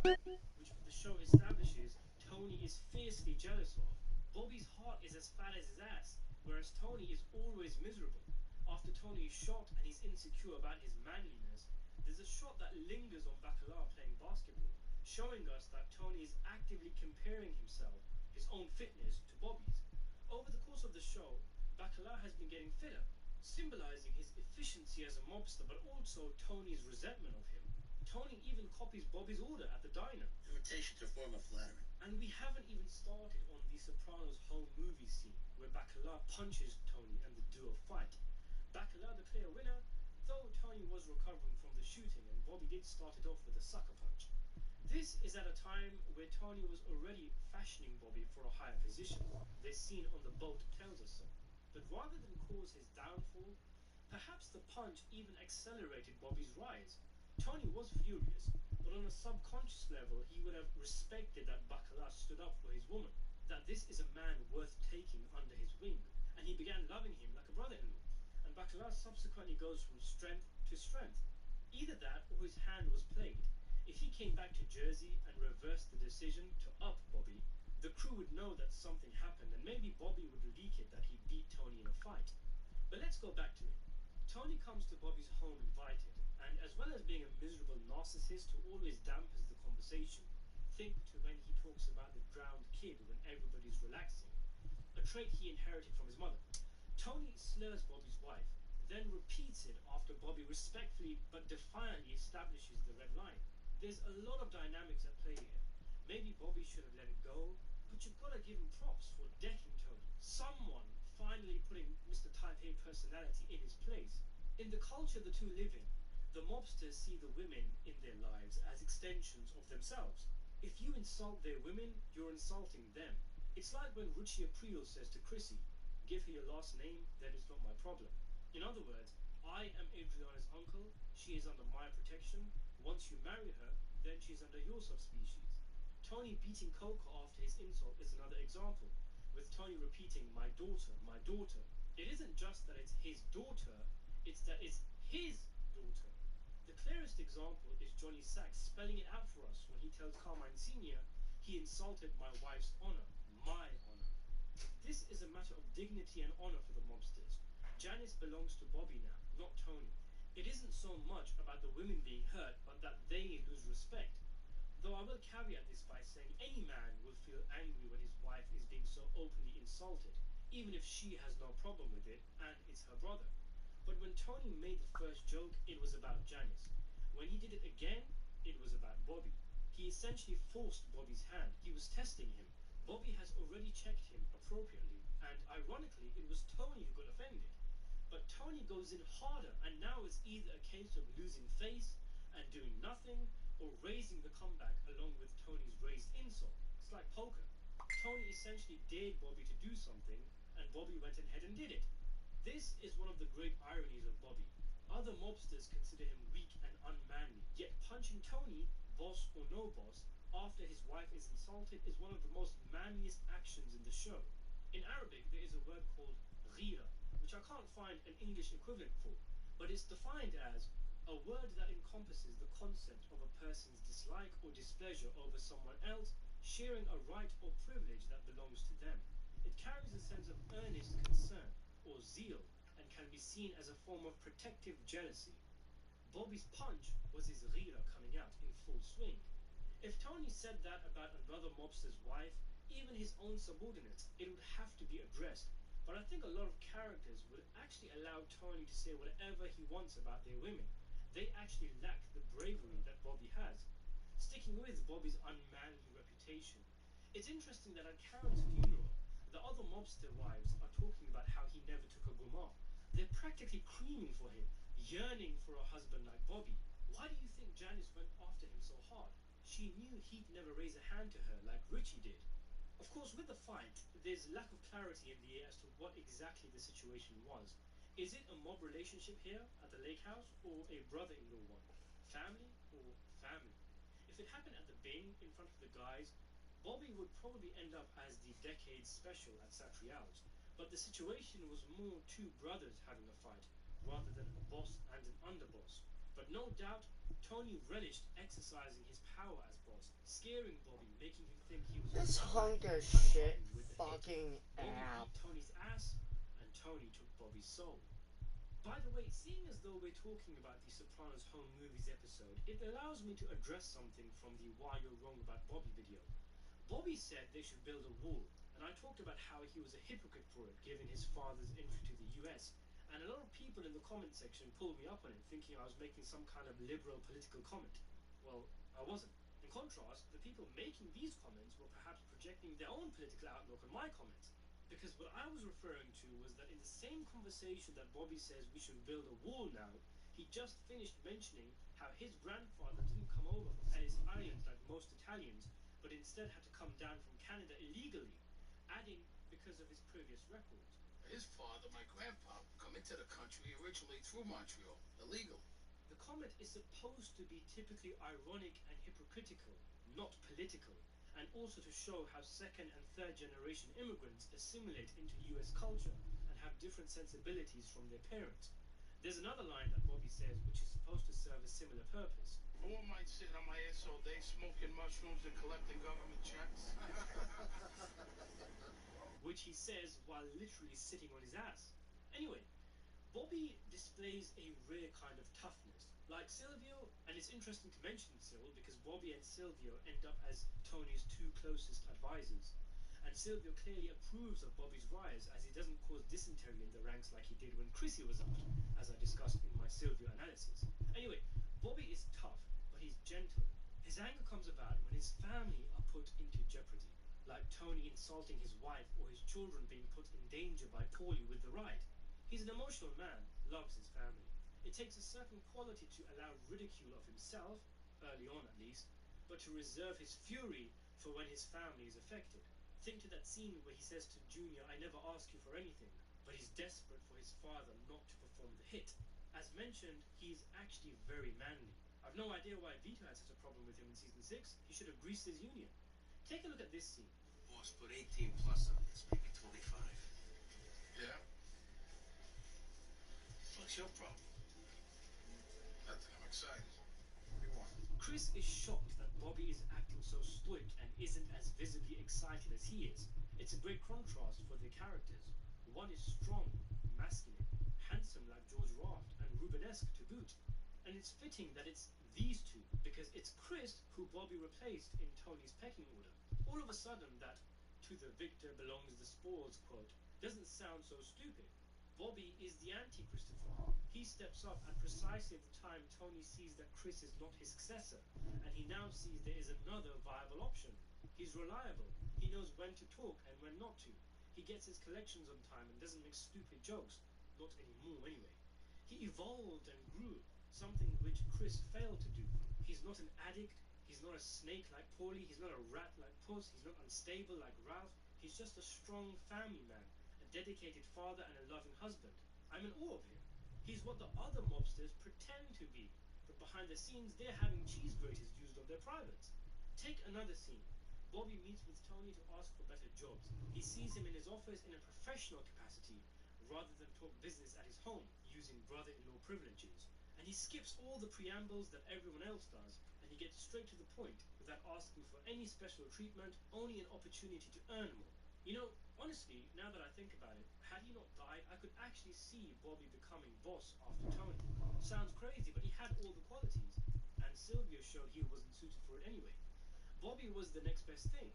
Which the show establishes Tony is fiercely jealous of. Bobby's heart is as fat as his ass, whereas Tony is always miserable. After Tony is shot and he's insecure about his manliness, there's a shot that lingers on Bacala playing basketball, showing us that Tony is actively comparing himself, his own fitness, to Bobby's. Over the course of the show, Bacala has been getting fitter, symbolizing his efficiency as a mobster, but also Tony's resentment of him. Tony even copies Bobby's order at the diner. Imitation to form of flattery. And we haven't even started on the Sopranos home movie scene, where Bacala punches Tony and the duo fight. Bacala the clear winner, though Tony was recovering from the shooting and Bobby did start it off with a sucker punch. This is at a time where Tony was already fashioning Bobby for a higher position. This scene on the boat tells us so. But rather than cause his downfall, perhaps the punch even accelerated Bobby's rise. Tony was furious, but on a subconscious level he would have respected that Bacala stood up for his woman, that this is a man worth taking under his wing, and he began loving him like a brother-in-law. And Bacala subsequently goes from strength to strength. Either that or his hand was played. If he came back to Jersey and reversed the decision to up Bobby, the crew would know that something happened and maybe Bobby would leak it that he beat Tony in a fight. But let's go back to it. Tony comes to Bobby's home invited, and as well as being a miserable narcissist who always dampens the conversation, think to when he talks about the drowned kid when everybody's relaxing, a trait he inherited from his mother. Tony slurs Bobby's wife, then repeats it after Bobby respectfully but defiantly establishes the red line. There's a lot of dynamics at play here. Maybe Bobby should have let it go, but you've got to give him props for decking Tony. Someone finally putting Mr. Type A personality in his place. In the culture the two live in, the mobsters see the women in their lives as extensions of themselves. If you insult their women, you're insulting them. It's like when Richie Aprile says to Chrissy, "Give her your last name, then it's not my problem." In other words, I am Adriana's uncle, she is under my protection. Once you marry her, then she's under your subspecies. Tony beating Coco after his insult is another example, with Tony repeating, my daughter. It isn't just that it's his daughter, it's that it's his daughter. The clearest example is Johnny Sachs spelling it out for us when he tells Carmine Sr. he insulted my wife's honor, my honor. This is a matter of dignity and honor for the mobsters. Janice belongs to Bobby now, not Tony. It isn't so much about the women being hurt, but that they lose respect. Though I will caveat this by saying any man will feel angry when his wife is being so openly insulted, even if she has no problem with it, and it's her brother. But when Tony made the first joke, it was about Janice. When he did it again, it was about Bobby. He essentially forced Bobby's hand. He was testing him. Bobby has already checked him appropriately, and ironically, it was Tony who got offended. But Tony goes in harder, and now it's either a case of losing face and doing nothing, or raising the comeback along with Tony's raised insult. It's like poker. Tony essentially dared Bobby to do something, and Bobby went ahead and did it. This is one of the great ironies of Bobby. Other mobsters consider him weak and unmanly, yet punching Tony, boss or no boss, after his wife is insulted is one of the most manliest actions in the show. In Arabic, there is a word called ghira, which I can't find an English equivalent for, but it's defined as a word that encompasses the concept of a person's dislike or displeasure over someone else sharing a right or privilege that belongs to them. It carries a sense of earnest concern or zeal and can be seen as a form of protective jealousy. Bobby's punch was his ghira coming out in full swing. If Tony said that about another mobster's wife, even his own subordinates, it would have to be addressed. But I think a lot of characters would actually allow Tony to say whatever he wants about their women. They actually lack the bravery that Bobby has. Sticking with Bobby's unmanly reputation, it's interesting that at Karen's funeral, the other mobster wives are talking about how he never took a guma. They're practically creaming for him, yearning for a husband like Bobby. Why do you think Janice went after him so hard? She knew he'd never raise a hand to her like Richie did. Of course, with the fight, there's lack of clarity in the air as to what exactly the situation was. Is it a mob relationship here at the lake house, or a brother-in-law one? Family or family? If it happened at the Bing in front of the guys, Bobby would probably end up as the decade special at Satrial's. But the situation was more two brothers having a fight, rather than a boss and an underboss. But no doubt, Tony relished exercising his power as boss, scaring Bobby, making him think he was This hunk of shit fucking Bobby app. beat Tony's ass, and Tony took Bobby's soul. By the way, seeing as though we're talking about the Sopranos Home Movies episode, it allows me to address something from the Why You're Wrong About Bobby video. Bobby said they should build a wall, and I talked about how he was a hypocrite for it, given his father's entry to the US. And a lot of people in the comment section pulled me up on it, thinking I was making some kind of liberal political comment. Well, I wasn't. In contrast, the people making these comments were perhaps projecting their own political outlook on my comments. Because what I was referring to was that in the same conversation that Bobby says we should build a wall now, he just finished mentioning how his grandfather didn't come over from Ellis Island like most Italians, but instead had to come down from Canada illegally, adding because of his previous records. His father, my grandpa, come into the country originally through Montreal, illegally. The comment is supposed to be typically ironic and hypocritical, not political, and also to show how second and third generation immigrants assimilate into US culture and have different sensibilities from their parents. There's another line that Bobby says which is supposed to serve a similar purpose. Who am I sitting on my ass all day smoking mushrooms and collecting government checks? Which he says while literally sitting on his ass. Anyway, Bobby displays a rare kind of toughness. Like Silvio, and it's interesting to mention Sil because Bobby and Silvio end up as Tony's two closest advisors. And Silvio clearly approves of Bobby's rise as he doesn't cause dysentery in the ranks like he did when Chrissy was out, as I discussed in my Silvio analysis. Anyway, Bobby is tough, but he's gentle. His anger comes about when his family are put into jeopardy, like Tony insulting his wife or his children being put in danger by Paulie with the ride. He's an emotional man, loves his family. It takes a certain quality to allow ridicule of himself, early on at least, but to reserve his fury for when his family is affected. Think to that scene where he says to Junior, "I never ask you for anything," but he's desperate for his father not to perform the hit. As mentioned, he's actually very manly. I've no idea why Vito had such a problem with him in season 6. He should have greased his union. Take a look at this scene. Boss, put 18 plus on this, make it 25. Yeah? What's your problem? Nothing, I'm excited. What do you want? Chris is shocked that Bobby is acting so stoic and isn't as visibly excited as he is. It's a great contrast for their characters. One is strong, masculine, handsome like George Raft, and Rubenesque to boot. And it's fitting that it's these two, because it's Chris who Bobby replaced in Tony's pecking order. All of a sudden that "to the victor belongs the spoils" quote doesn't sound so stupid. Bobby is the anti-Christopher. He steps up at precisely the time Tony sees that Chris is not his successor, and he now sees there is another viable option. He's reliable. He knows when to talk and when not to. He gets his collections on time and doesn't make stupid jokes. Not anymore, anyway. He evolved and grew, something which Chris failed to do. He's not an addict. He's not a snake like Paulie. He's not a rat like Puss. He's not unstable like Ralph. He's just a strong family man, a dedicated father and a loving husband. I'm in awe of him. He's what the other mobsters pretend to be, but behind the scenes they're having cheese graters used on their privates. Take another scene. Bobby meets with Tony to ask for better jobs. He sees him in his office in a professional capacity, rather than talk business at his home, using brother-in-law privileges. And he skips all the preambles that everyone else does, and he gets straight to the point without asking for any special treatment, only an opportunity to earn more. You know, honestly, now that I think about it, had he not died, I could actually see Bobby becoming boss after Tony. Sounds crazy, but he had all the qualities, and Silvio showed he wasn't suited for it anyway. Bobby was the next best thing.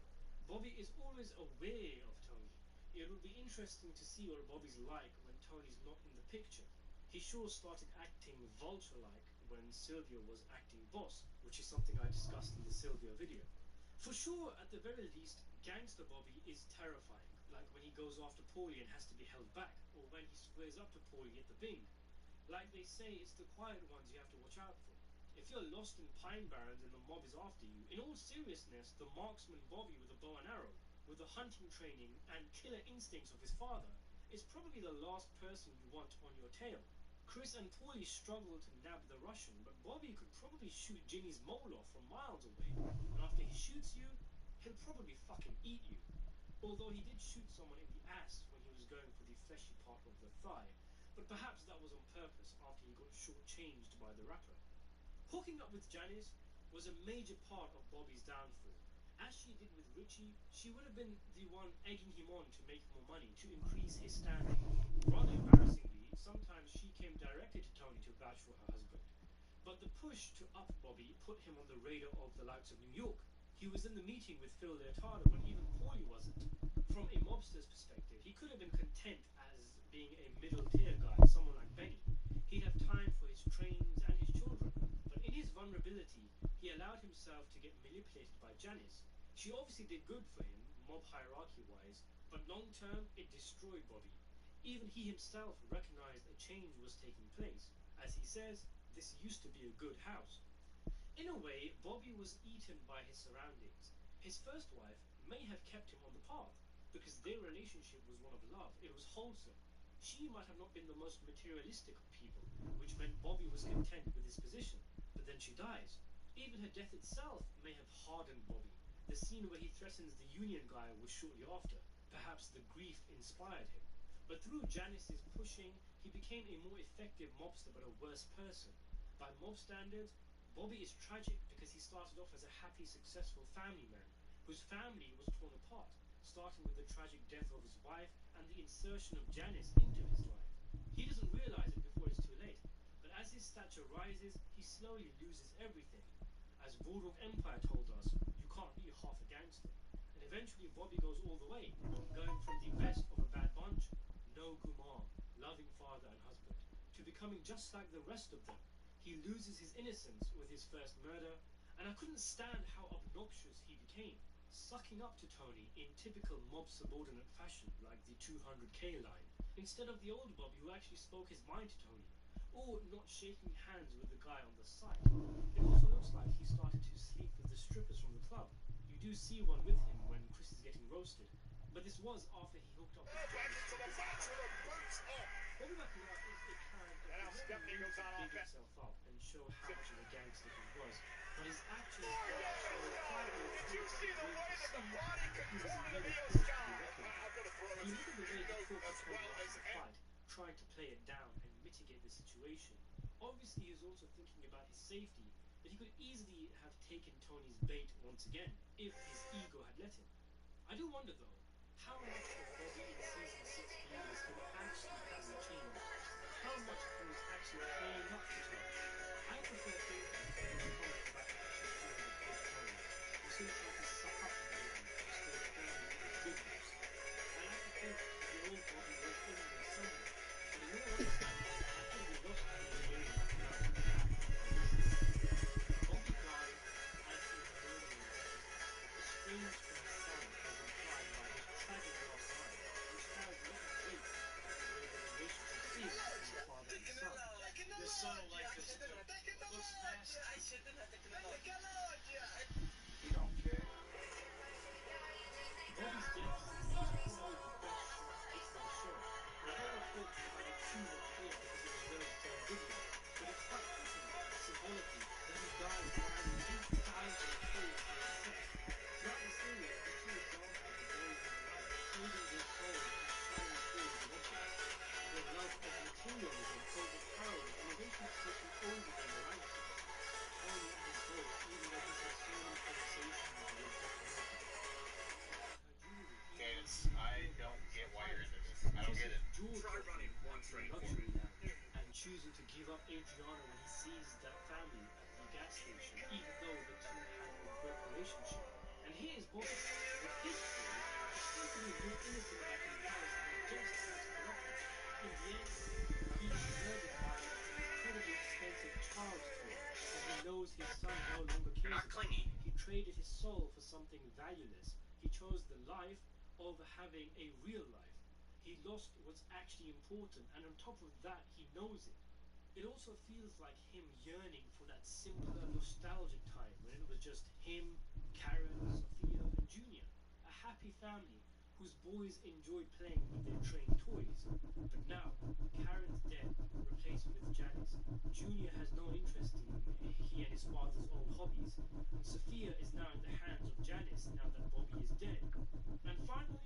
Bobby is always aware of Tony. It would be interesting to see what Bobby's like when Tony's not in the picture. He sure started acting vulture-like when Silvio was acting boss, which is something I discussed in the Silvio video. For sure, at the very least, Gangster Bobby is terrifying, like when he goes after Paulie and has to be held back, or when he squares up to Paulie at the Bing. Like they say, it's the quiet ones you have to watch out for. If you're lost in Pine Barrens and the mob is after you, in all seriousness, the marksman Bobby with a bow and arrow, with the hunting training and killer instincts of his father, is probably the last person you want on your tail. Chris and Paulie struggle to nab the Russian, but Bobby could probably shoot Ginny's mole off from miles away, and after he shoots you, he'll probably fucking eat you. Although he did shoot someone in the ass when he was going for the fleshy part of the thigh, but perhaps that was on purpose after he got shortchanged by the rapper. Hooking up with Janice was a major part of Bobby's downfall. As she did with Richie, she would have been the one egging him on to make more money, to increase his standing. Rather embarrassingly, sometimes she came directly to Tony to vouch for her husband. But the push to up Bobby put him on the radar of the likes of New York. He was in the meeting with Phil Leotardo when even Paulie wasn't. From a mobster's perspective, he could have been content as being a middle-tier guy, someone like Benny. He'd have time for his trains and his children. But in his vulnerability, he he allowed himself to get manipulated by Janice. She obviously did good for him, mob hierarchy-wise, but long-term, it destroyed Bobby. Even he himself recognized a change was taking place. As he says, this used to be a good house. In a way, Bobby was eaten by his surroundings. His first wife may have kept him on the path, because their relationship was one of love. It was wholesome. She might have not been the most materialistic of people, which meant Bobby was content with his position. But then she dies. Even her death itself may have hardened Bobby. The scene where he threatens the union guy was shortly after. Perhaps the grief inspired him. But through Janice's pushing, he became a more effective mobster but a worse person. By mob standards, Bobby is tragic because he started off as a happy, successful family man whose family was torn apart, starting with the tragic death of his wife and the insertion of Janice into his life. He doesn't realize it before it's too late, but as his stature rises, he slowly loses everything. As Boardwalk Empire told us, you can't be half a gangster. And eventually Bobby goes all the way, going from the best of a bad bunch, no Gumar, loving father and husband, to becoming just like the rest of them. He loses his innocence with his first murder, and I couldn't stand how obnoxious he became, sucking up to Tony in typical mob subordinate fashion, like the 200k line, instead of the old Bobby who actually spoke his mind to Tony, or not shaking hands with the guy on the side. It also looks like he started to sleep with the strippers from the club. You do see one with him when Chris is getting roasted, but this was after he hooked up with Bobby McNair is a character who never used to big himself up and show how much of a gangster he was, but his actions show quite a few he was very close to be reckoned with. You look at the way he talked to Tony after the fight, trying to play it down and mitigate the situation. Obviously, he was also thinking about his safety, but he could easily have taken Tony's bait once again, if his ego had let him. I do wonder, though, how much of Bobby in Season 6 is him actually having changed? How much he was actually playing up to Tony? I prefer thinking that his comment about actually feeling a bit Tony was him trying to suck up to Bobby instead of playing into his big house. I like to think the old Bobby was in there somewhere, but in all honesty, I think we lost him in the game like love and half of Bobby died as a murdering devil, estranged from his son as implied by his tragic last line, which carries a lot of weight of the way the relationship is between father and son. Your son will like this too. Looks fast. You don't care. Bobby's death is probably the best shot hit for the show. And I don't want to focus about it too much here because it deserves its own video. But it's quite fitting, symbolically, that he dies while he dies in a cage on the set. Throughout the series, the two examples of boys in life trading their souls for shiny toys and objects. Their love of materialism overpowering and eventually taking over their morality. Tony and his boat, even though he's had so many conversations with Dr. Murphy. Cadence, I don't get why you're into this. I don't get it. Try running one train luxury now, and choosing to give up Adriana when he sees that family at the gas station, even though the two had a great relationship. And here is Bobby, with his story, totally more innocent by comparison than just as corrupted. In the end, he is murdered by an incredibly expensive child's toy, and he knows his son no longer cares about him. He traded his soul for something valueless. He chose the life over having a real life. He lost what's actually important, and on top of that, he knows it. It also feels like him yearning for that simpler, nostalgic time when it was just him, Karen, Sophia, and Junior. A happy family whose boys enjoyed playing with their trained toys. But now, Karen's dead, replaced with Janice. Junior has no interest in he and his father's old hobbies. And Sophia is now in the hands of Janice now that Bobby is dead. And finally,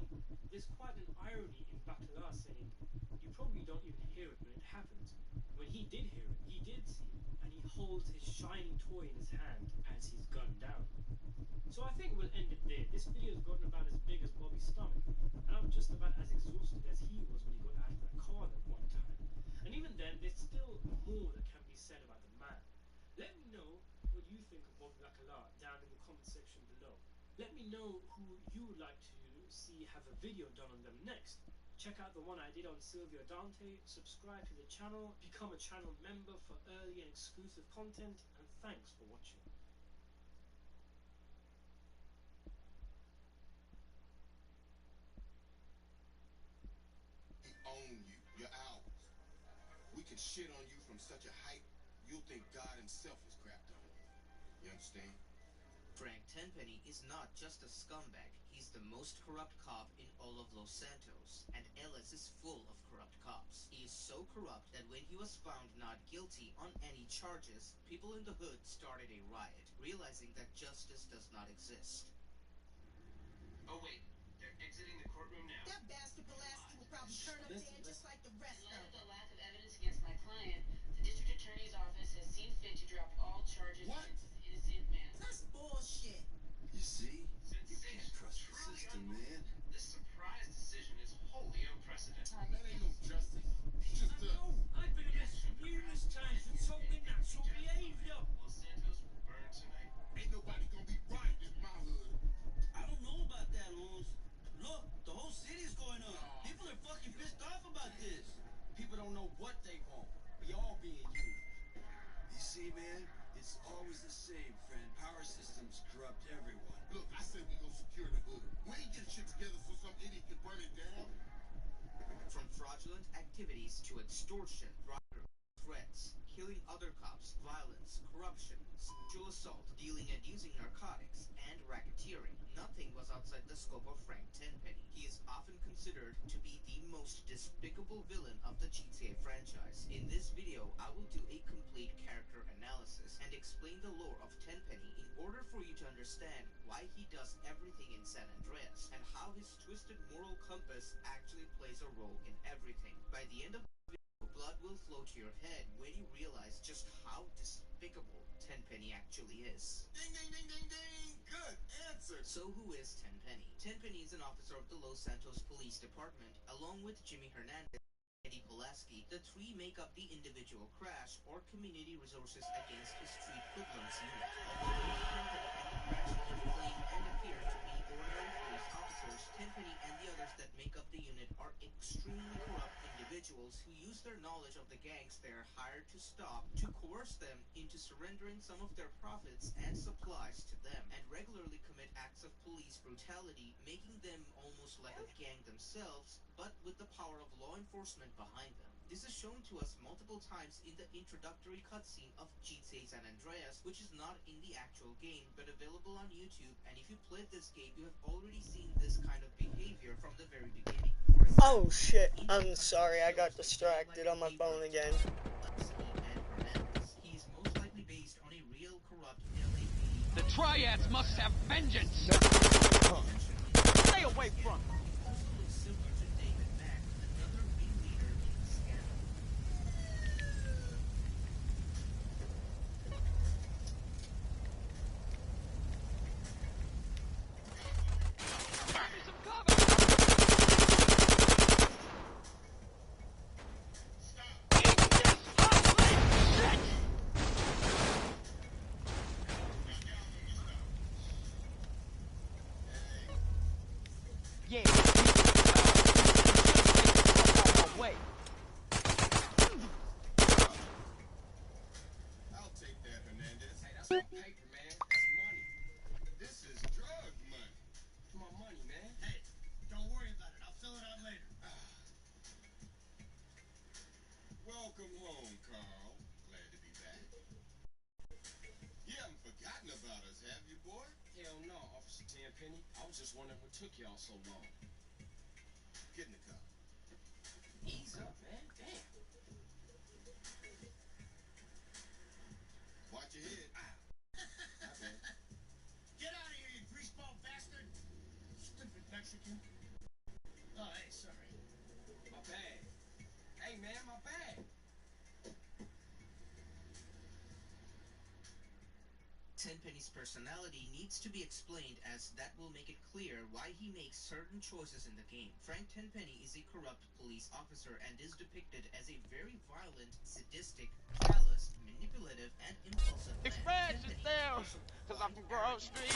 there's quite an irony in Bacala saying, you probably don't even hear it when it happens. When he did hear it, he did see it, and he holds his shining toy in his hand as he's gunned down. So I think we'll end it there. This video's gotten about as big as Bobby's stomach, and I'm just about as exhausted as he was when he got out of that car that one time. And even then, there's still more that can be said about the man. Let me know what you think of Bobby Bacala down in the comment section below. Let me know who you would like to see have a video done on them next. Check out the one I did on Silvio Dante, subscribe to the channel, become a channel member for early and exclusive content, and thanks for watching. can shit on you from such a height, you'll think God himself has crapped on you. You understand? Frank Tenpenny is not just a scumbag. He's the most corrupt cop in all of Los Santos, and LS is full of corrupt cops. He is so corrupt that when he was found not guilty on any charges, people in the hood started a riot, realizing that justice does not exist. Oh wait, they're exiting the courtroom now. That bastard Pulaski will probably turn up dead just like the rest of them. In light of the lack of evidence against my client, the district attorney's office has seen fit to drop all charges against this innocent man. That's bullshit. You see? You can't trust the system, man. This surprise decision is wholly unprecedented. That ain't no justice. It's just I've been arrested numerous times for totally natural behavior. Los Santos will burn tonight. ain't nobody gonna be right in my hood. I don't know about that, Holmes. Look, the whole city's going up. People are fucking pissed off about this. People don't know what they want. We all being used. You see, man? It's always the same, friend. Power systems corrupt everyone. Look, I said we gonna secure the hood. We ain't get shit together so some idiot can burn it down. From fraudulent activities to extortion, bribery, threats, killing other cops, violence, corruption, sexual assault, dealing and using narcotics, and racketeering, nothing was outside the scope of Frank Tenpenny. He is often considered to be the most despicable villain of the GTA franchise. In this video, I will do a complete character analysis and explain the lore of Tenpenny in order for you to understand why he does everything in San Andreas and how his twisted moral compass actually plays a role in everything. By the end of the video, blood will flow to your head when you realize just how despicable Tenpenny actually is. Ding, ding, ding, ding, ding. Good answer. So who is Tenpenny? Tenpenny is an officer of the Los Santos Police Department, along with Jimmy Hernandez and Eddie Pulaski. The three make up the Individual Crash, or Community Resources Against Street Hoodlums unit. Although Tenpenny and the Crash unit claim and appear to be ordinary police officers, Tenpenny and the others that make up the unit are extremely corrupt individuals who use their knowledge of the gangs they are hired to stop to coerce them into surrendering some of their profits and supplies to them, and regularly commit acts of police brutality, making them almost like a gang themselves, but with the power of law enforcement behind them. This is shown to us multiple times in the introductory cutscene of GTA San Andreas, which is not in the actual game, but available on YouTube, and if you played this game, you have already seen this kind of behavior from the very beginning. Oh shit, I'm sorry, I got distracted on my phone again. He is most likely based on a real corrupt LAPD. The Triads must have vengeance! Stay away from him! Similar to David Mack, another ringleader in the scandal. Yeah. Wait. I'll take that, Hernandez. Hey, that's my paper, man. That's money. This is drug money. It's my money, man. Hey, don't worry about it. I'll fill it out later. Welcome home, Carl. Glad to be back. You haven't forgotten about us, have you, boy? Hell no, Officer Tenpenny. I was just wondering what took y'all so long. Get in the car. Ease up, man. Damn. Watch your head. My bad. Get out of here, you greaseball bastard! Stupid Mexican. Oh, hey, sorry. My bag. Hey, man, my bag. Tenpenny's personality needs to be explained, as that will make it clear why he makes certain choices in the game. Frank Tenpenny is a corrupt police officer and is depicted as a very violent, sadistic, callous, manipulative, and impulsive man. Expansion's there, cause I'm from Grove Street.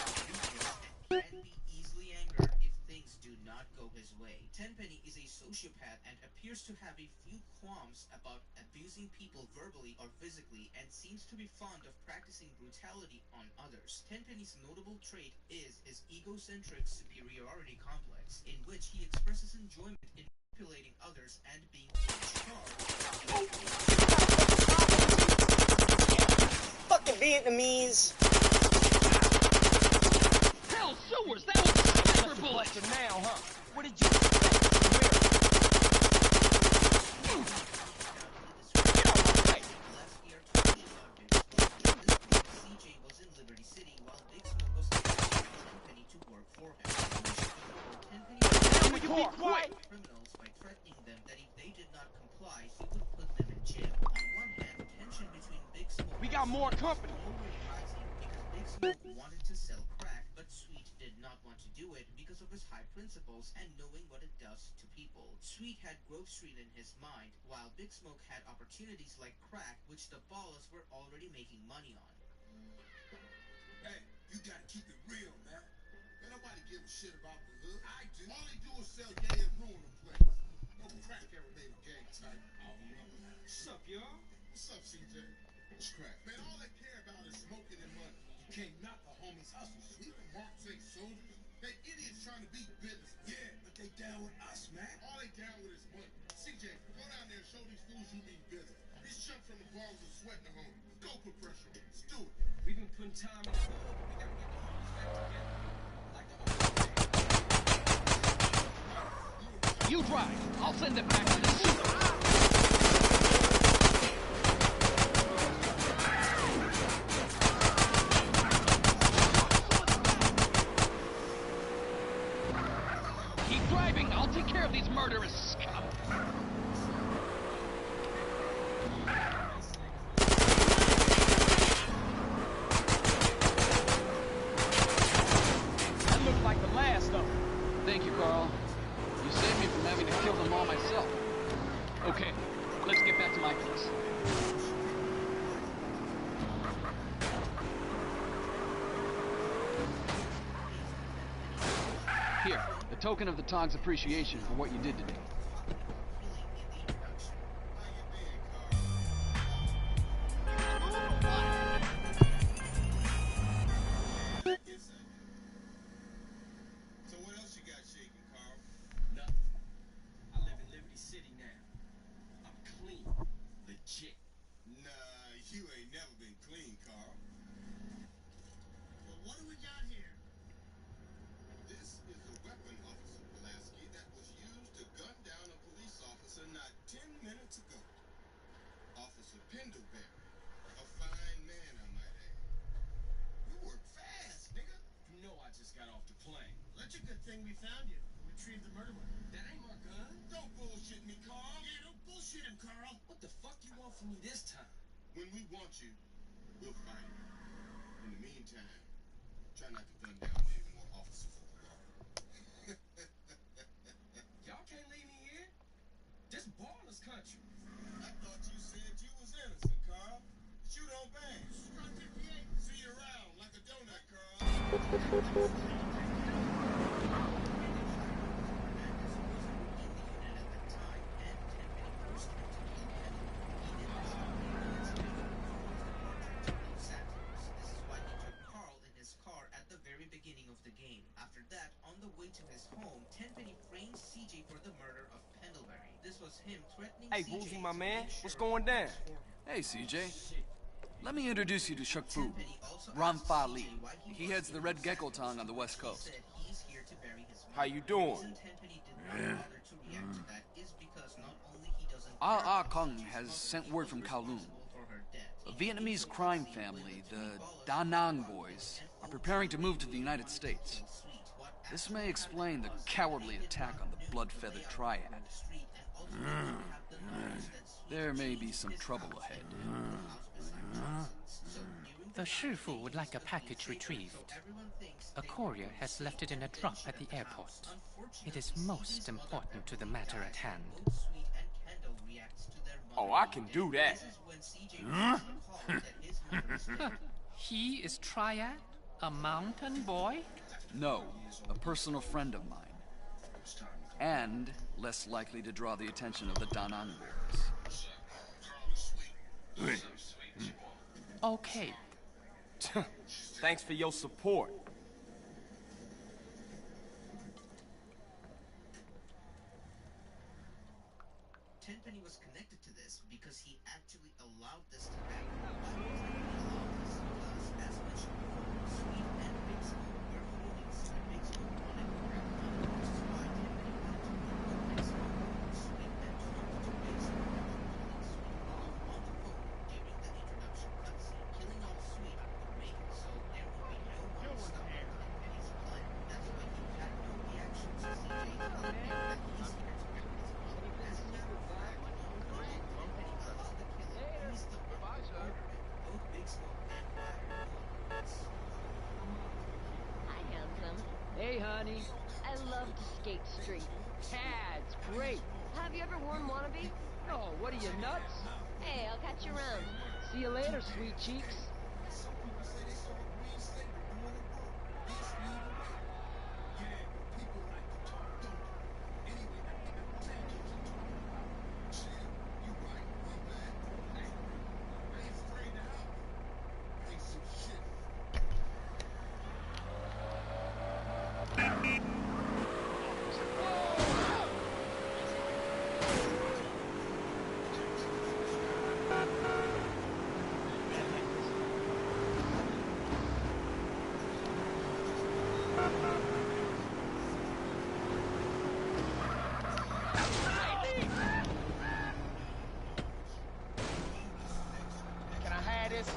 And be easily angered if things do not go his way. Tenpenny is a sociopath and appears to have a few qualms about abusing people verbally or physically, and seems to be fond of practicing brutality on others. Tenpenny's notable trait is his egocentric superiority complex, in which he expresses enjoyment in manipulating others and being in charge. Fucking Vietnamese. Hell, sewers! That was a sniper bullet! Now, huh? What did you expect? CJ was in Liberty City while Big Smoke was asking Tenpenny to work for him. Tenpenny was criminals by threatening them that if they did not comply, he would put them in jail. On one hand, tension between Big Smoke We got more company. already rising because Big Smoke wanted to sell crack, but Sweet did not want to do it because of his high principles and knowing what it does to people. Sweet had Grove Street in his mind, while Big Smoke had opportunities like crack, which the ballers were already making money on. Hey, you gotta keep it real, man. Man, nobody give a shit about the hood. I do. All they do is sell gay and ruin the place. No crack ever made a gang type. What's up, y'all? What's up, CJ? What's crack? Man, all they care about is smoking and money. You can't knock the homies' hustle. Even marks ain't soldiers. They idiots trying to beat business. Yeah, but they down with us, man. All they down with is money. CJ, go down there and show these fools you mean business. These chumps from the bars are sweating the home. Go put pressure on them. Let's do it. We've been putting time in the hood. We gotta get the homies back together. Like the old days. You drive. I'll send it back to the sewer. Keep driving. I'll take care of these murderous scum. That looks like the last of them. Thank you, Carl. You saved me from having to kill them all myself. Okay, let's get back to my place. Here, a token of the Tog's appreciation for what you did today. So what else you got shaking, Carl? Nothing. I live in Liberty City now. I'm clean. Legit. Nah, you ain't never been clean, Carl. Well, what do we got here? This is a weapon, Officer Pulaski, that was used to gun down a police officer not 10 minutes ago. Officer Pendlebury. A fine man, I might add. You work fast, nigga. You know I just got off the plane. That's a good thing we found you. Retrieved the murder weapon. That ain't my gun. Don't bullshit me, Carl. Yeah, don't bullshit him, Carl. What the fuck you want from me this time? When we want you, we'll find you. In the meantime, try not to gun down any more officers of the law. Y'all can't leave me here. This baller's country. I thought you said you was innocent, Carl. But you don't bang. Strut 58. See you around like a donut, Carl. Beginning of the game. After that, on the way to his home, Tenpenny framed CJ for the murder of Pendlebury. This was him threatening Hey, CJ Woozy, my to man. make sure What's going down? Hey, CJ. Let me introduce you to Shuk Fu, Ram Fa Li. He heads the Red Gecko Tong on the West Coast. He's here to bury his How you doing? Tenpenny did not bother to react to that is because not only he doesn't Ah Ah Kung has sent word from Kowloon. A Vietnamese crime family, the Da Nang boys, are preparing to move to the United States. This may explain the cowardly attack on the blood-feathered triad. There may be some trouble ahead. The Shifu would like a package retrieved. A courier has left it in a drop at the airport. It is most important to the matter at hand. Oh, I can do that. He is Triad? A mountain boy? No, a personal friend of mine. and less likely to draw the attention of the Da Nang boys. Okay. Thanks for your support. Tenpenny was connected to this because he actually allowed this to happen. Why would Tenpenny allow this? Because, as mentioned before, Sweet and Big Smoke were homies, and Big Smoke wanted to grab money, which is why Tenpenny wanted to work with Big Smoke. Sweet then talked to Big Smoke about killing Sweet off on the phone during the introduction cutscene. Killing off Sweet would make it so there would be no one stopping Tenpenny's plan. That's why he had no reaction to CJ telling him that he's here to kill his brother. As a matter of fact, Tenpenny allowed the killing eased the public order, and both Big Smoke and Ryder won. Hi, handsome. Hey, honey. I love to skate street. Yeah, it's great. Have you ever worn wannabe? No, what are you, nuts? Hey, I'll catch you around. See you later, sweet cheeks. Some people say they saw a green slaver doing the work. Then speed away. Yeah, people like to talk, don't they? Anyway, I think I'm glad you keep talking about it. Shit, you right, my bad. Hey, I ain't afraid to help. Ain't some shit. Can I have this?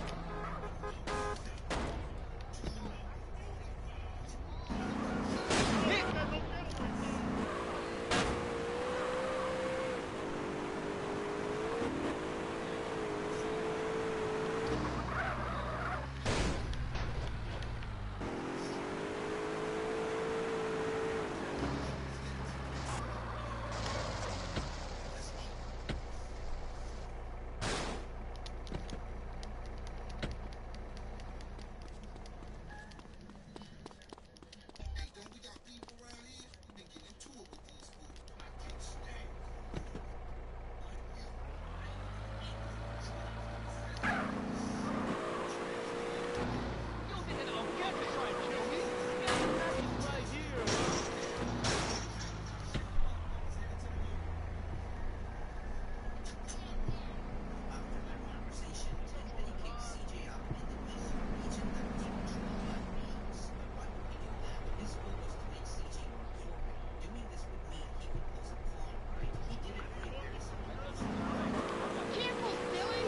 Hey, don't we got beef around here? We been getting into it with these fools. I can't stand it. Like you. After their conversation, Tenpenny kicked CJ out in the east region that was controlled by beings. But why would he do that? His goal was to make CJ more absorbing. Doing this would mean he could pose a clone, right? He did it for a very simple reason. Careful, Billy!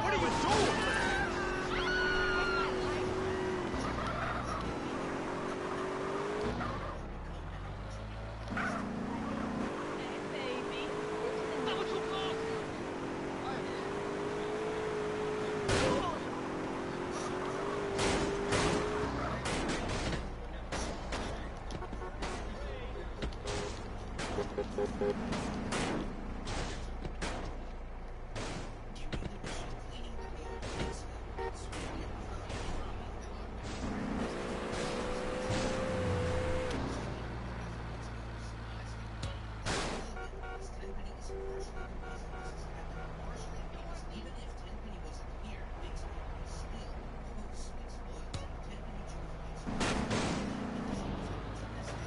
What are you doing? Even if Tenpenny wasn't here, Big Smoke was still Sweet's loyalty. Tenpenny chose Big Smoke because he was opportunistic.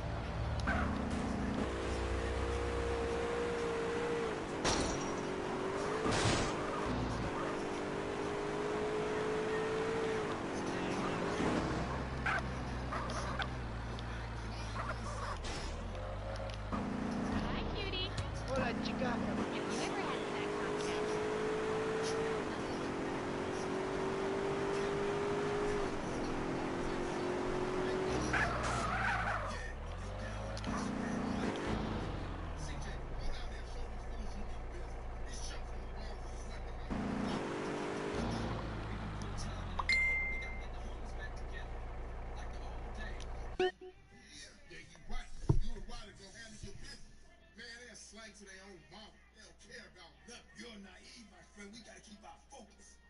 fight to their own mama. They don't care about nothing. You're naive, my friend. We gotta keep our focus.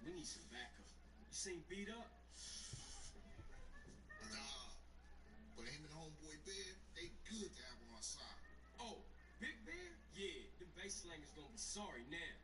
We need some backup. You seem beat up? Nah. But him and homeboy Bear, they good to have on our side. Oh, Big Bear? Yeah, them base slangers gonna be sorry now.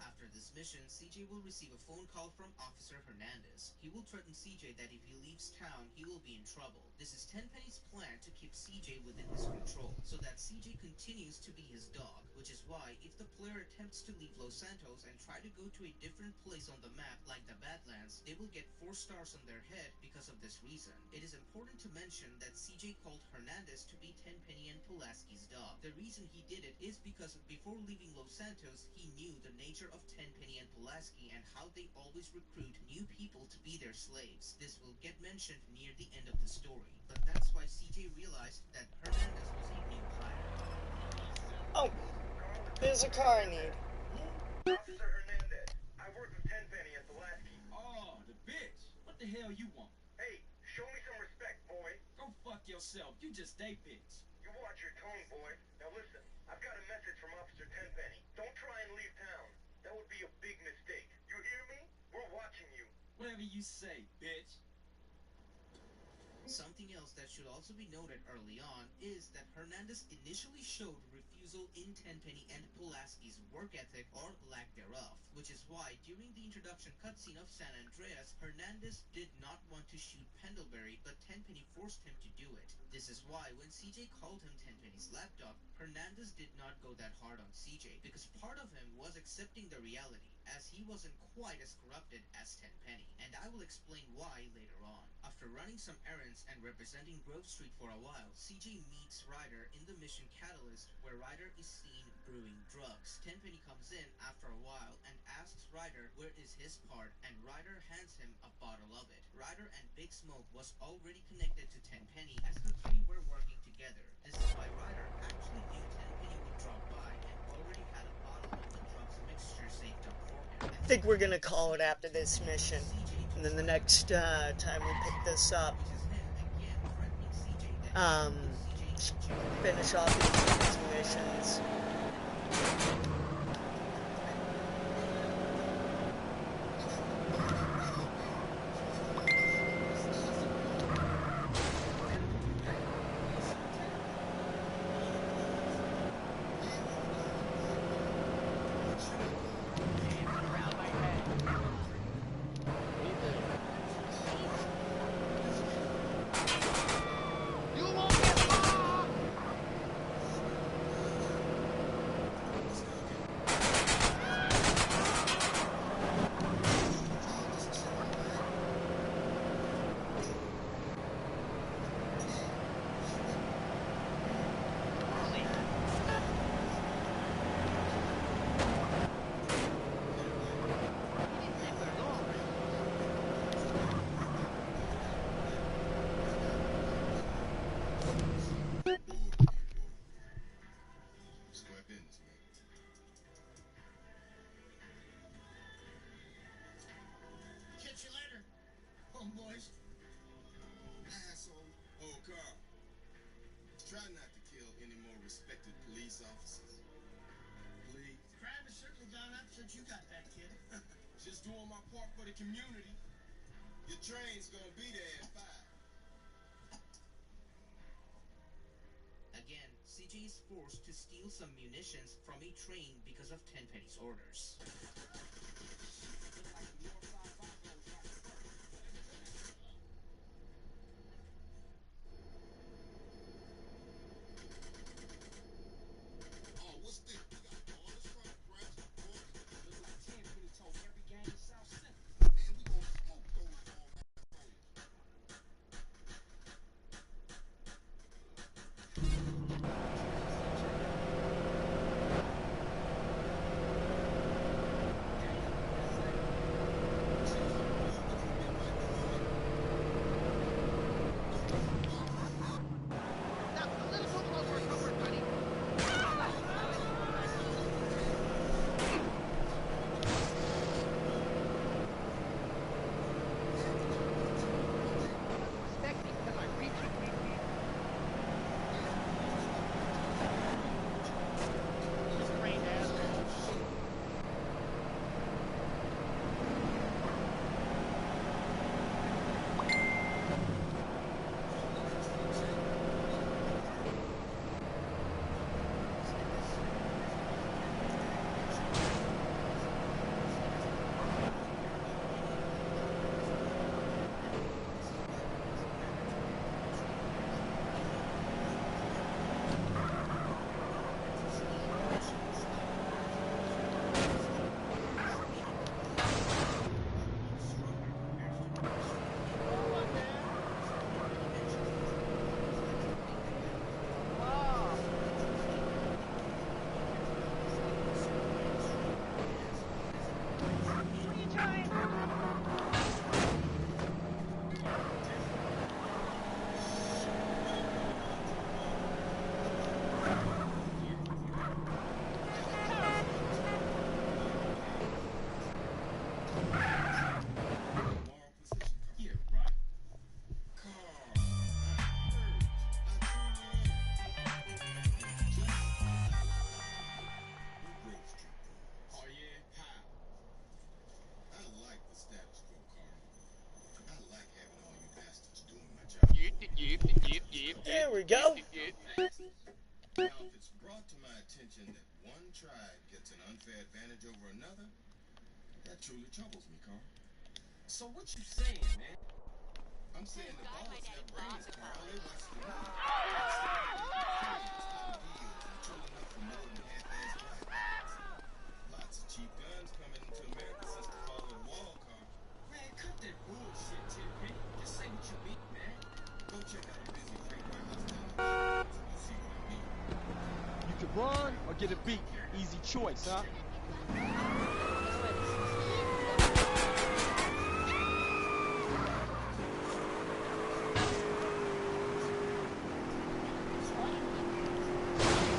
After this mission, CJ will receive a phone call from Officer Hernandez. He will threaten CJ that if he leaves town, he will be in trouble. This is Tenpenny's plan to keep CJ within his control, so that CJ continues to be his dog, which is why if the player attempts to leave Los Santos and try to go to a different place on the map, like the Badlands, they will get 4 stars on their head because of this reason. It is important to mention that CJ called Hernandez to be Tenpenny and Pulaski's dog. The reason he did it is because before leaving Los Santos, he knew the nature of Tenpenny and Pulaski and how they always recruit new people to be their slaves. This will get mentioned near the end of the story, but that's why CJ realized that Hernandez was a new hire. Oh, there's a car I need. Officer Hernandez. I work with Tenpenny and Pulaski. Oh, the bitch. What the hell you want? Hey, show me some respect, boy. Go fuck yourself. You just a bitch. You watch your tone, boy. Now listen, I've got a message from Officer Tenpenny. Don't try and leave town. That would be a big mistake. You hear me? We're watching you. Whatever you say, bitch. Something else that should also be noted early on is that Hernandez initially showed refusal in Tenpenny and Pulaski's work ethic or lack thereof, which is why during the introduction cutscene of San Andreas, Hernandez did not want to shoot Pendlebury, but Tenpenny forced him to do it. This is why when CJ called him Tenpenny's lapdog, Hernandez did not go that hard on CJ, because part of him was accepting the reality, as he wasn't quite as corrupted as Tenpenny, and I will explain why later on. After running some errands and representing Grove Street for a while, CJ meets Ryder in the mission Catalyst, where Ryder is seen brewing drugs. Tenpenny comes in after a while and asks Ryder where is his part, and Ryder hands him a bottle of it. Ryder and Big Smoke was already connected to Tenpenny as the three were working together. This is why Ryder actually knew Tenpenny would drop by and already had a bottle of the drugs mixture saved up for him. I think we're gonna call it after this mission, and then the next time we pick this up, finish off these missions. Catch you later, homeboys. Asshole. Oh, Carl. Try not to kill any more respected police officers. Please. Crime has certainly gone up since you got back, kid. Just doing my part for the community. Your train's gonna be there at 5. Again, CJ is forced to steal some munitions from a train because of Tenpenny's orders. Oh, what's this? We got all this front branch. Look like Tenpenny told every gang in South Central. Man, we gonna smoke those all assholes. contention that one tribe gets an unfair advantage over another, that truly troubles me, Carl. So what you saying, man? I'm saying the Ballas have brains, Carl. They watch the news. Trolling up for more than half-assed black. Lots of cheap guns coming into America since the fall of the wall, Carl. Man, cut that bullshit, Tenpenny. Just say what you mean, man. Go check out a busy freight warehouse down the road. You'll see what I mean. You can run or get a beat. Easy choice, huh?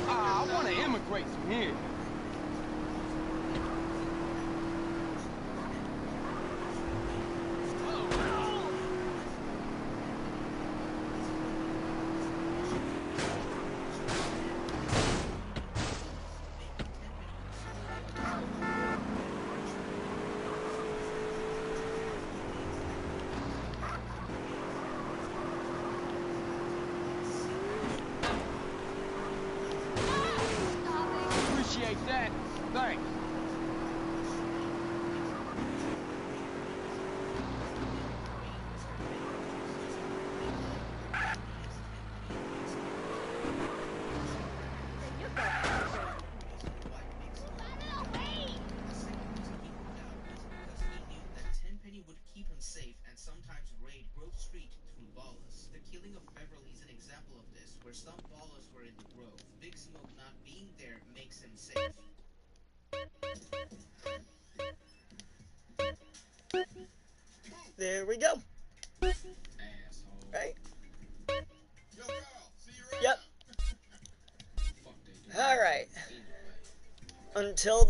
I want to immigrate from here. Appreciate that. Thanks. Tenpenny would keep him safe and sometimes raid Grove Street through Ballas. The killing of Beverly is an example of this, where some Ballas were in the Grove. Big Smoke not being there makes him safe. There we go. Right? Yep. Alright. Until